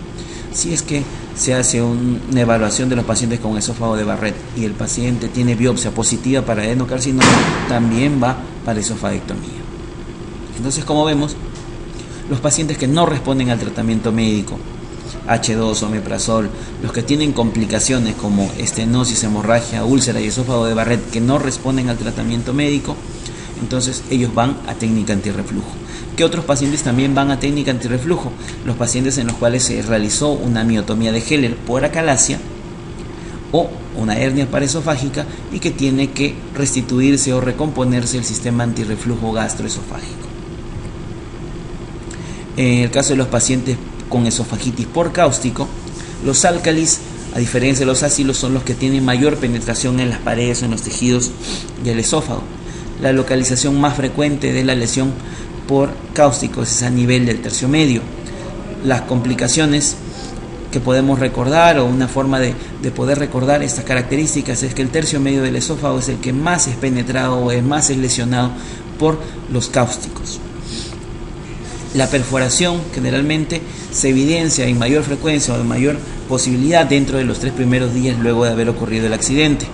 Si es que se hace una evaluación de los pacientes con esófago de Barrett y el paciente tiene biopsia positiva para adenocarcinoma, también va para esofagectomía. Entonces, como vemos, los pacientes que no responden al tratamiento médico, H2, omeprazol, los que tienen complicaciones como estenosis, hemorragia, úlcera y esófago de Barrett que no responden al tratamiento médico, entonces ellos van a técnica antirreflujo. ¿Qué otros pacientes también van a técnica antirreflujo? Los pacientes en los cuales se realizó una miotomía de Heller por acalasia o una hernia paraesofágica y que tiene que restituirse o recomponerse el sistema antirreflujo gastroesofágico. En el caso de los pacientes con esofagitis por cáustico, los álcalis, a diferencia de los ácidos, son los que tienen mayor penetración en las paredes o en los tejidos del esófago. La localización más frecuente de la lesión por cáusticos es a nivel del tercio medio. Las complicaciones que podemos recordar, o una forma de poder recordar estas características, es que el tercio medio del esófago es el que más es penetrado o es más lesionado por los cáusticos. La perforación generalmente se evidencia en mayor frecuencia o de mayor posibilidad dentro de los 3 primeros días luego de haber ocurrido el accidente.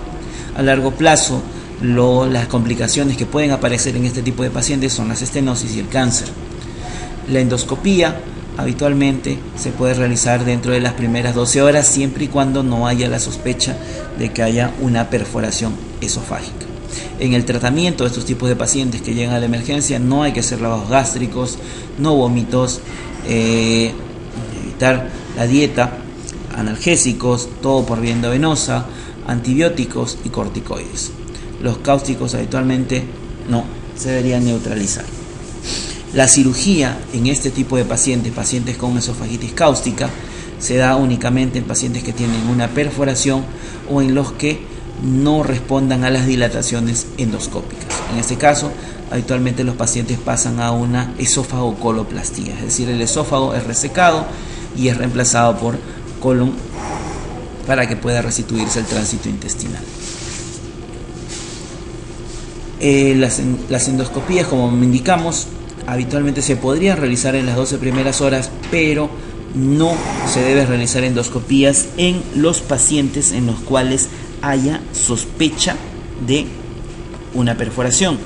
A largo plazo, las complicaciones que pueden aparecer en este tipo de pacientes son las estenosis y el cáncer. La endoscopía habitualmente se puede realizar dentro de las primeras 12 horas siempre y cuando no haya la sospecha de que haya una perforación esofágica. En el tratamiento de estos tipos de pacientes que llegan a la emergencia no hay que hacer lavados gástricos, no vómitos, evitar la dieta, analgésicos, todo por vía endovenosa, antibióticos y corticoides. Los cáusticos habitualmente no se deberían neutralizar. La cirugía en este tipo de pacientes con esofagitis cáustica, se da únicamente en pacientes que tienen una perforación o en los que no respondan a las dilataciones endoscópicas. En este caso, habitualmente los pacientes pasan a una esófago-coloplastía, es decir, el esófago es resecado y es reemplazado por colon para que pueda restituirse el tránsito intestinal. Las endoscopías, como indicamos, habitualmente se podrían realizar en las 12 primeras horas, pero no se debe realizar endoscopías en los pacientes en los cuales haya sospecha de una perforación.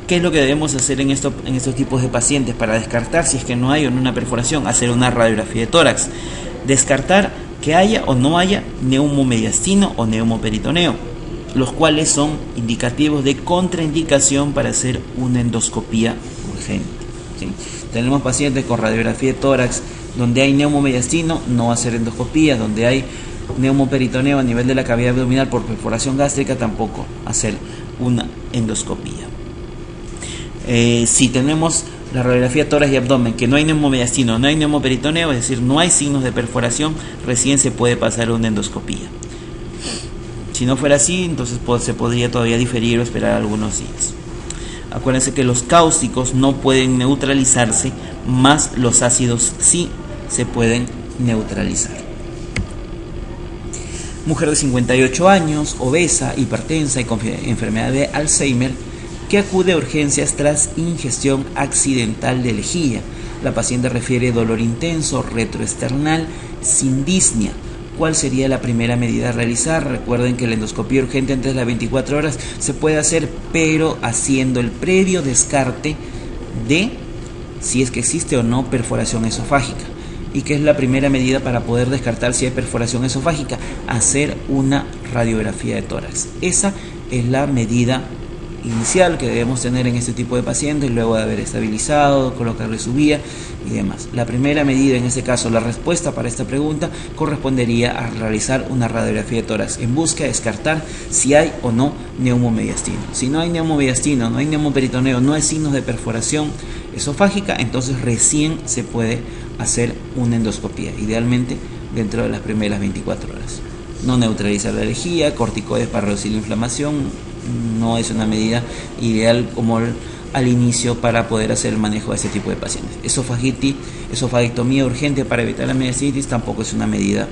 ¿Qué es lo que debemos hacer en estos tipos de pacientes para descartar si es que no hay una perforación? Hacer una radiografía de tórax, descartar que haya o no haya neumomediastino o neumoperitoneo, los cuales son indicativos de contraindicación para hacer una endoscopía urgente. ¿Sí? Tenemos pacientes con radiografía de tórax donde hay neumomediastino, no hacer endoscopía; donde hay neumoperitoneo a nivel de la cavidad abdominal por perforación gástrica, tampoco hacer una endoscopía. Si tenemos la radiografía de tórax y abdomen que no hay neumomediastino, no hay neumoperitoneo, es decir, no hay signos de perforación, recién se puede pasar una endoscopía. Si no fuera así, entonces se podría todavía diferir o esperar algunos días. Acuérdense que los cáusticos no pueden neutralizarse, más los ácidos sí se pueden neutralizar. Mujer de 58 años, obesa, hipertensa y con enfermedad de Alzheimer, que acude a urgencias tras ingestión accidental de lejía. La paciente refiere dolor intenso, retroesternal, sin disnea. ¿Cuál sería la primera medida a realizar? Recuerden que la endoscopía urgente antes de las 24 horas se puede hacer, pero haciendo el previo descarte de si es que existe o no perforación esofágica. ¿Y qué es la primera medida para poder descartar si hay perforación esofágica? Hacer una radiografía de tórax. Esa es la medida inicial que debemos tener en este tipo de pacientes luego de haber estabilizado, colocarle su vía y demás. La primera medida, en este caso, la respuesta para esta pregunta correspondería a realizar una radiografía de tórax en busca de descartar si hay o no neumomediastino. Si no hay neumomediastino, no hay neumoperitoneo, no hay signos de perforación esofágica, entonces recién se puede hacer una endoscopía, idealmente dentro de las primeras 24 horas. No neutraliza la lejía, corticoides para reducir la inflamación, no es una medida ideal como al inicio para poder hacer el manejo de este tipo de pacientes. Esofagectomía urgente para evitar la mediastinitis tampoco es una medida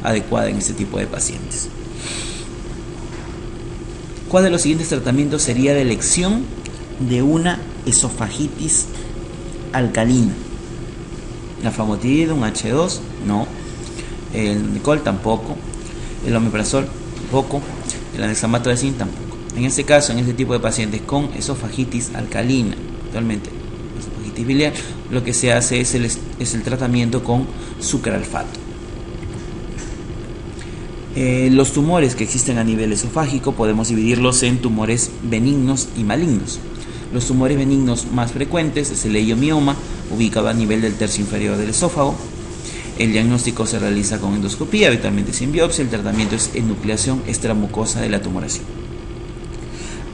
adecuada en este tipo de pacientes. ¿Cuál de los siguientes tratamientos sería de elección de una esofagitis alcalina? La famotidina, un H2, no. El Nicol tampoco. El omeprazol tampoco. El anexamato de zinc tampoco. En este caso, en este tipo de pacientes con esofagitis alcalina, actualmente esofagitis biliar, lo que se hace es el tratamiento con sucralfato. Los tumores que existen a nivel esofágico podemos dividirlos en tumores benignos y malignos. Los tumores benignos más frecuentes es el leiomioma, ubicado a nivel del tercio inferior del esófago. El diagnóstico se realiza con endoscopía, habitualmente sin biopsia. El tratamiento es enucleación extramucosa de la tumoración.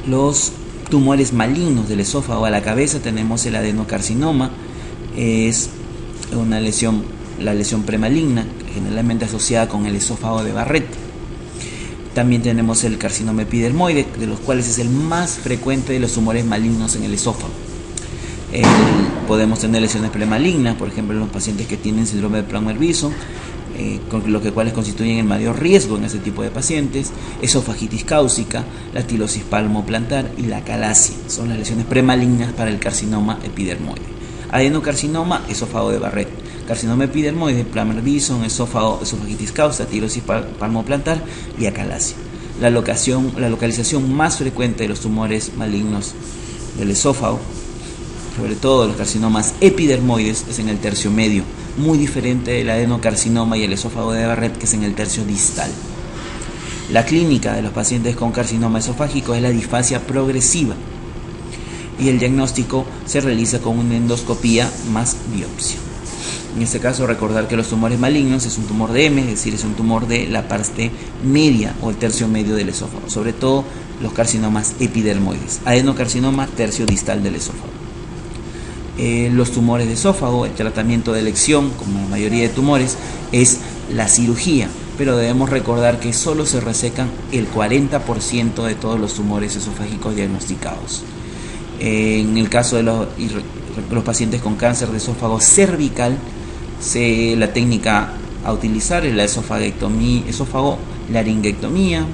Los tumores malignos del esófago a la cabeza, tenemos el adenocarcinoma, es una lesión, la lesión premaligna, generalmente asociada con el esófago de Barrett. También tenemos el carcinoma epidermoide, de los cuales es el más frecuente de los tumores malignos en el esófago. Podemos tener lesiones premalignas, por ejemplo, en los pacientes que tienen síndrome de Brown-Merviso, con lo que cuales constituyen el mayor riesgo en este tipo de pacientes. Esofagitis cáusica, la tilosis palmoplantar y la calasia son las lesiones premalignas para el carcinoma epidermoide. Adenocarcinoma, esófago de Barrett. Carcinoma epidermoide, Plummer-Bison, esofagitis cáusica, tilosis palmoplantar y acalasia. La localización más frecuente de los tumores malignos del esófago, sobre todo los carcinomas epidermoides, es en el tercio medio, muy diferente del adenocarcinoma y el esófago de Barrett, que es en el tercio distal. La clínica de los pacientes con carcinoma esofágico es la disfasia progresiva y el diagnóstico se realiza con una endoscopía más biopsia. En este caso, recordar que los tumores malignos es un tumor de M, es decir, es un tumor de la parte media o el tercio medio del esófago, sobre todo los carcinomas epidermoides. Adenocarcinoma, tercio distal del esófago. Los tumores de esófago, el tratamiento de elección, como la mayoría de tumores, es la cirugía, pero debemos recordar que solo se resecan el 40% de todos los tumores esofágicos diagnosticados. En el caso de los pacientes con cáncer de esófago cervical, la técnica a utilizar es la esófago-laringectomía,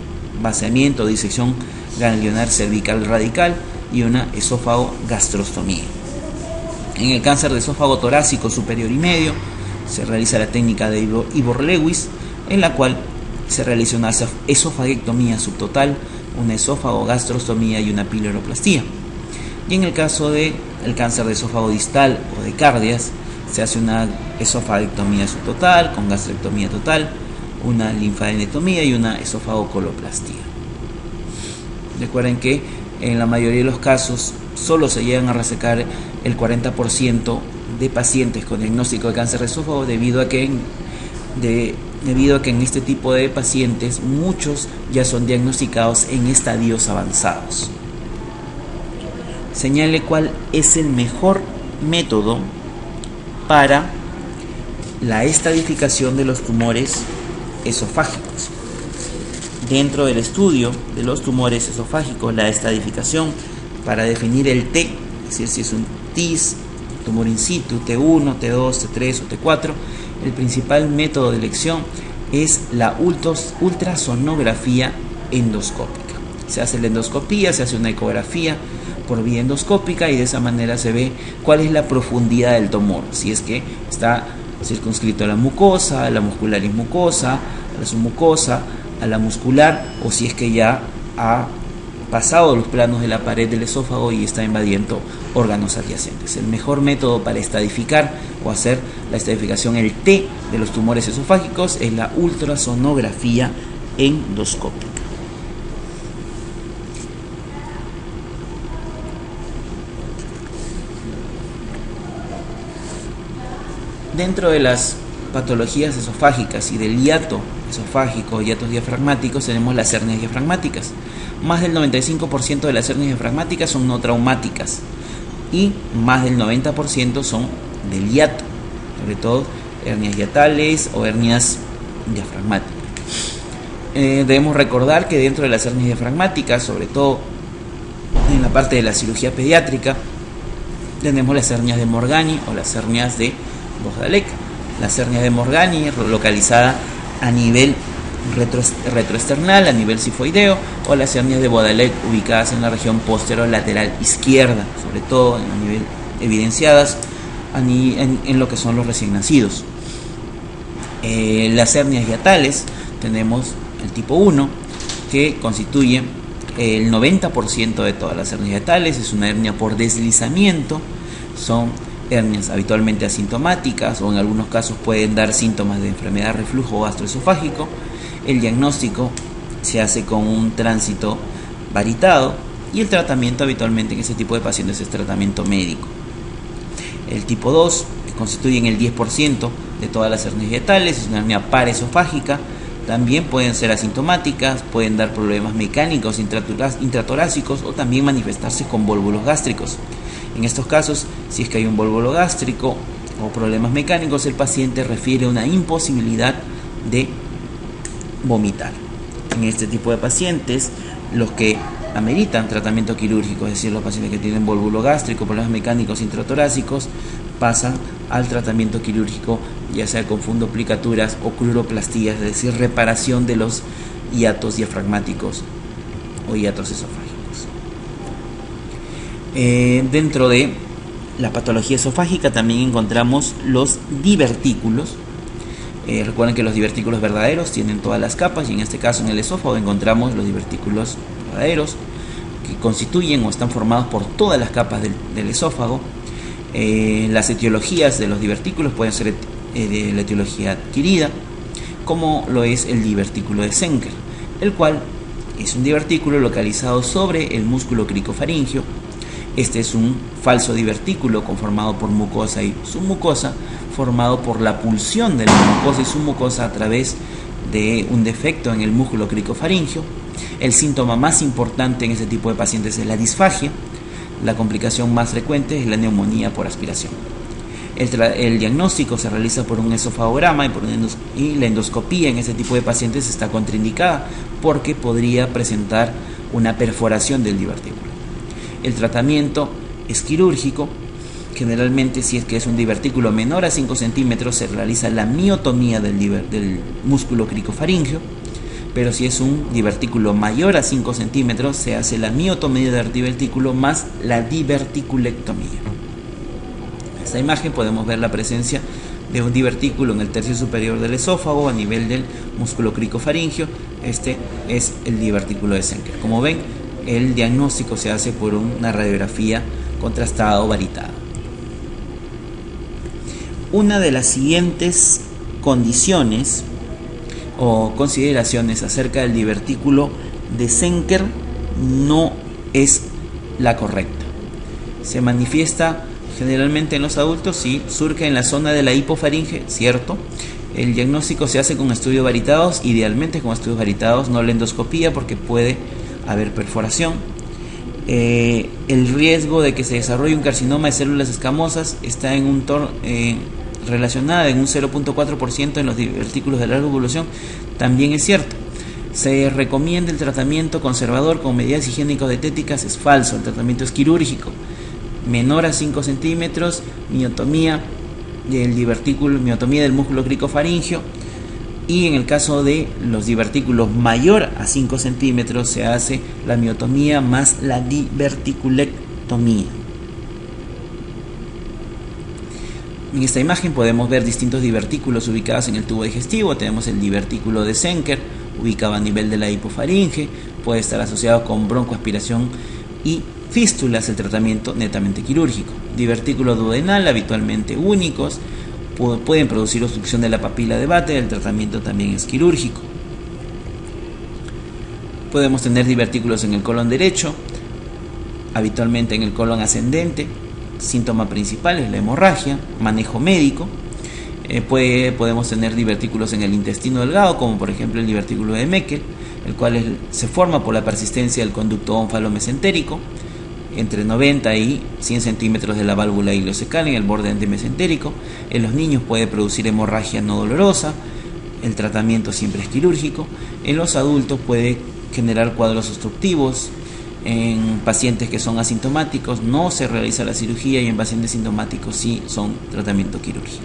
vaciamiento o disección ganglionar cervical radical y una esófago-gastrostomía. En el cáncer de esófago torácico superior y medio se realiza la técnica de Ivor-Lewis, en la cual se realiza una esofagectomía subtotal, una esófago-gastrostomía y una piloroplastia. Y en el caso del cáncer de esófago distal o de cardias, se hace una esofagectomía subtotal con gastrectomía total, una linfadenectomía y una esófago-coloplastia. Recuerden que en la mayoría de los casos solo se llegan a resecar el 40% de pacientes con diagnóstico de cáncer de esófago debido a que en este tipo de pacientes muchos ya son diagnosticados en estadios avanzados. Señale cuál es el mejor método para la estadificación de los tumores esofágicos. Dentro del estudio de los tumores esofágicos, la estadificación para definir el T, es decir, si es un TIS, tumor in situ, T1, T2, T3 o T4, el principal método de elección es la ultrasonografía endoscópica. Se hace la endoscopía, se hace una ecografía por vía endoscópica y de esa manera se ve cuál es la profundidad del tumor, si es que está circunscrito a la mucosa, a la muscularis mucosa, a la submucosa, a la muscular, o si es que ya ha pasado los planos de la pared del esófago y está invadiendo órganos adyacentes. El mejor método para estadificar o hacer la estadificación, el T de los tumores esofágicos, es la ultrasonografía endoscópica. Dentro de las patologías esofágicas y del hiato esofágico, hiatos diafragmáticos, tenemos las hernias diafragmáticas. Más del 95% de las hernias diafragmáticas son no traumáticas y más del 90% son del hiato, sobre todo hernias hiatales o hernias diafragmáticas. Debemos recordar que dentro de las hernias diafragmáticas, sobre todo en la parte de la cirugía pediátrica, tenemos las hernias de Morgani o las hernias de Bogdalek. Las hernias de Morgani localizada a nivel retroesternal, a nivel sifoideo, o las hernias de Bogdalek ubicadas en la región posterolateral izquierda, sobre todo a nivel evidenciadas en lo que son los recién nacidos. Las hernias hiatales, tenemos el tipo 1, que constituye el 90% de todas las hernias hiatales. Es una hernia por deslizamiento, son hernias habitualmente asintomáticas o en algunos casos pueden dar síntomas de enfermedad reflujo gastroesofágico. El diagnóstico se hace con un tránsito varitado y el tratamiento habitualmente en ese tipo de pacientes es tratamiento médico. El tipo 2, que constituye el 10% de todas las hernias hiatales, es una hernia paraesofágica. También pueden ser asintomáticas, pueden dar problemas mecánicos intratorácicos o también manifestarse con vólvulos gástricos. En estos casos, si es que hay un vólvulo gástrico o problemas mecánicos, el paciente refiere una imposibilidad de vomitar. En este tipo de pacientes, los que ameritan tratamiento quirúrgico, es decir, los pacientes que tienen vólvulo gástrico, problemas mecánicos intratorácicos, pasan al tratamiento quirúrgico, ya sea con fundoplicaturas o cruroplastías, es decir, reparación de los hiatos diafragmáticos o hiatos esofágicos. Dentro de la patología esofágica también encontramos los divertículos. Recuerden que los divertículos verdaderos tienen todas las capas y en este caso en el esófago encontramos los divertículos verdaderos que constituyen o están formados por todas las capas del esófago. Las etiologías de los divertículos pueden ser de la etiología adquirida, como lo es el divertículo de Zenker, el cual es un divertículo localizado sobre el músculo cricofaringio. Este es un falso divertículo conformado por mucosa y submucosa, formado por la pulsión de la mucosa y submucosa a través de un defecto en el músculo cricofaringio. El síntoma más importante en este tipo de pacientes es la disfagia. La complicación más frecuente es la neumonía por aspiración. El diagnóstico se realiza por un esofagograma y la endoscopía en este tipo de pacientes está contraindicada porque podría presentar una perforación del divertículo. El tratamiento es quirúrgico. Generalmente, si es que es un divertículo menor a 5 centímetros, se realiza la miotomía del músculo cricofaringio, pero si es un divertículo mayor a 5 centímetros, se hace la miotomía del divertículo más la diverticulectomía. En esta imagen podemos ver la presencia de un divertículo en el tercio superior del esófago a nivel del músculo cricofaringio. Este es el divertículo de Zenker. Como ven, el diagnóstico se hace por una radiografía contrastada o varitada. Una de las siguientes condiciones o consideraciones acerca del divertículo de Zenker no es la correcta. Se manifiesta generalmente en los adultos y surge en la zona de la hipofaringe, cierto. El diagnóstico se hace con estudios varitados, idealmente con estudios varitados, no la endoscopía porque puede haber perforación. El riesgo de que se desarrolle un carcinoma de células escamosas está relacionada en un 0.4% en los divertículos de larga evolución, también es cierto. Se recomienda el tratamiento conservador con medidas higiénico-dietéticas, es falso. El tratamiento es quirúrgico, menor a 5 centímetros, miotomía del divertículo, miotomía del músculo cricofaringio, y en el caso de los divertículos mayor a 5 centímetros se hace la miotomía más la diverticulectomía. En esta imagen podemos ver distintos divertículos ubicados en el tubo digestivo. Tenemos el divertículo de Zenker, ubicado a nivel de la hipofaringe, puede estar asociado con broncoaspiración y fístulas, el tratamiento netamente quirúrgico. Divertículo duodenal, habitualmente únicos, pueden producir obstrucción de la papila de Vater, el tratamiento también es quirúrgico. Podemos tener divertículos en el colon derecho, habitualmente en el colon ascendente. Síntoma principal es la hemorragia, manejo médico. Podemos tener divertículos en el intestino delgado, como por ejemplo el divertículo de Meckel, el cual se forma por la persistencia del conducto ónfalo-mesentérico entre 90 y 100 centímetros de la válvula ileocecal en el borde antimesentérico. En los niños puede producir hemorragia no dolorosa. El tratamiento siempre es quirúrgico. En los adultos puede generar cuadros obstructivos. En pacientes que son asintomáticos no se realiza la cirugía, y en pacientes sintomáticos sí son tratamiento quirúrgico.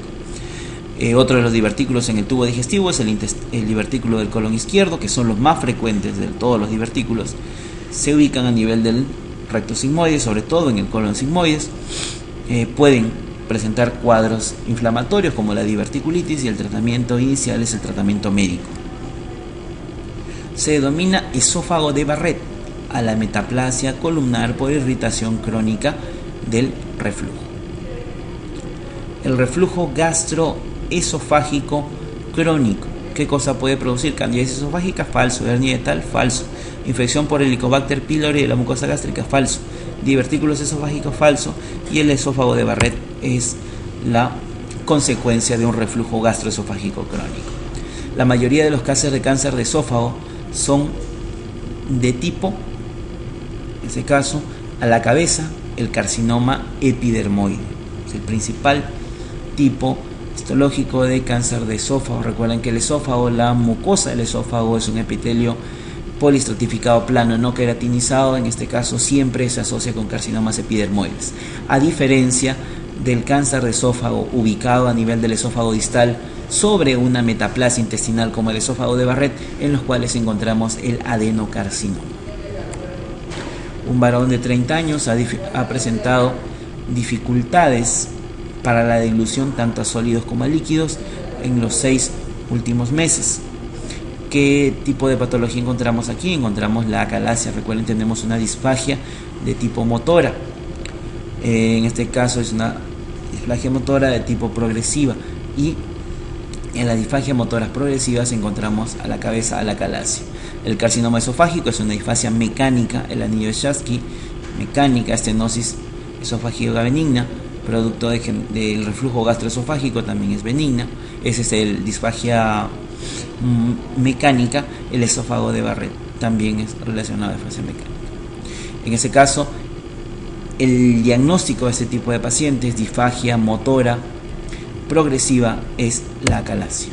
Otro de los divertículos en el tubo digestivo es el divertículo del colon izquierdo, que son los más frecuentes de todos los divertículos. Se ubican a nivel del recto sigmoide, sobre todo en el colon sigmoides. Pueden presentar cuadros inflamatorios como la diverticulitis, y el tratamiento inicial es el tratamiento médico. Se denomina esófago de Barrett a la metaplasia columnar por irritación crónica del reflujo. El reflujo gastroesofágico crónico. ¿Qué cosa puede producir? Candidiasis esofágica, falso. Hernia yatal, falso. Infección por Helicobacter pylori de la mucosa gástrica, falso. Divertículos esofágicos, falso. Y el esófago de Barrett es la consecuencia de un reflujo gastroesofágico crónico. La mayoría de los casos de cáncer de esófago son de tipo, en ese caso, a la cabeza, el carcinoma epidermoide. Es el principal tipo histológico de cáncer de esófago. Recuerden que el esófago, la mucosa del esófago, es un epitelio polistratificado plano, no queratinizado. En este caso siempre se asocia con carcinomas epidermoides, a diferencia del cáncer de esófago ubicado a nivel del esófago distal sobre una metaplasia intestinal como el esófago de Barrett, en los cuales encontramos el adenocarcinoma. Un varón de 30 años ha presentado dificultades para la dilución tanto a sólidos como a líquidos en los 6 últimos meses. ¿Qué tipo de patología encontramos aquí? Encontramos la acalasia. Recuerden, tenemos una disfagia de tipo motora. En este caso es una disfagia motora de tipo progresiva, y en las disfagias motoras progresivas encontramos a la cabeza, a la acalasia. El carcinoma esofágico es una disfagia mecánica, el anillo de Schatzky, mecánica, estenosis esofágica benigna, producto del reflujo gastroesofágico, también es benigna. Ese es el disfagia mecánica. El esófago de Barrett también es relacionado a la disfagia mecánica. En ese caso, el diagnóstico de este tipo de pacientes, disfagia motora progresiva, es la acalasia.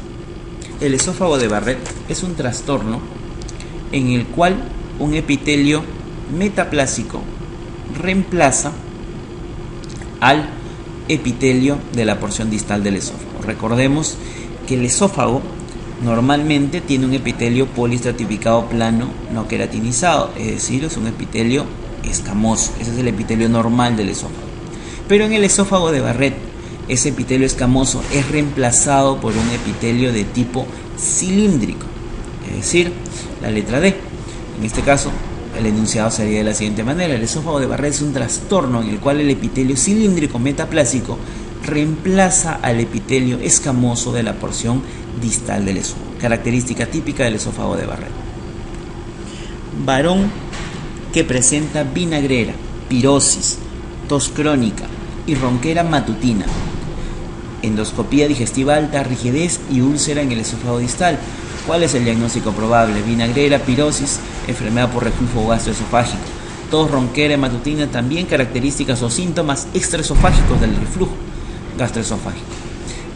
El esófago de Barrett es un trastorno en el cual un epitelio metaplásico reemplaza al epitelio de la porción distal del esófago. Recordemos que el esófago normalmente tiene un epitelio polistratificado plano no queratinizado, es decir, es un epitelio escamoso. Ese es el epitelio normal del esófago. Pero en el esófago de Barrett, ese epitelio escamoso es reemplazado por un epitelio de tipo cilíndrico, es decir, la letra D. En este caso, el enunciado sería de la siguiente manera: el esófago de Barrett es un trastorno en el cual el epitelio cilíndrico metaplásico reemplaza al epitelio escamoso de la porción distal del esófago. Característica típica del esófago de Barrett. Varón que presenta vinagrera, pirosis, tos crónica y ronquera matutina. Endoscopía digestiva alta, rigidez y úlcera en el esófago distal. ¿Cuál es el diagnóstico probable? Vinagrera, pirosis, enfermedad por reflujo gastroesofágico. Tos, ronquera, matutina, también características o síntomas extraesofágicos del reflujo gastroesofágico.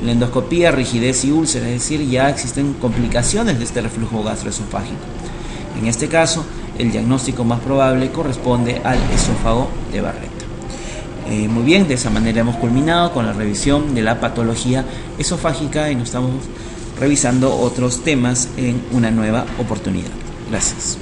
La endoscopía, rigidez y úlcera, es decir, ya existen complicaciones de este reflujo gastroesofágico. En este caso, el diagnóstico más probable corresponde al esófago de Barrett. Muy bien, de esa manera hemos culminado con la revisión de la patología esofágica, y nos estamos revisando otros temas en una nueva oportunidad. Gracias.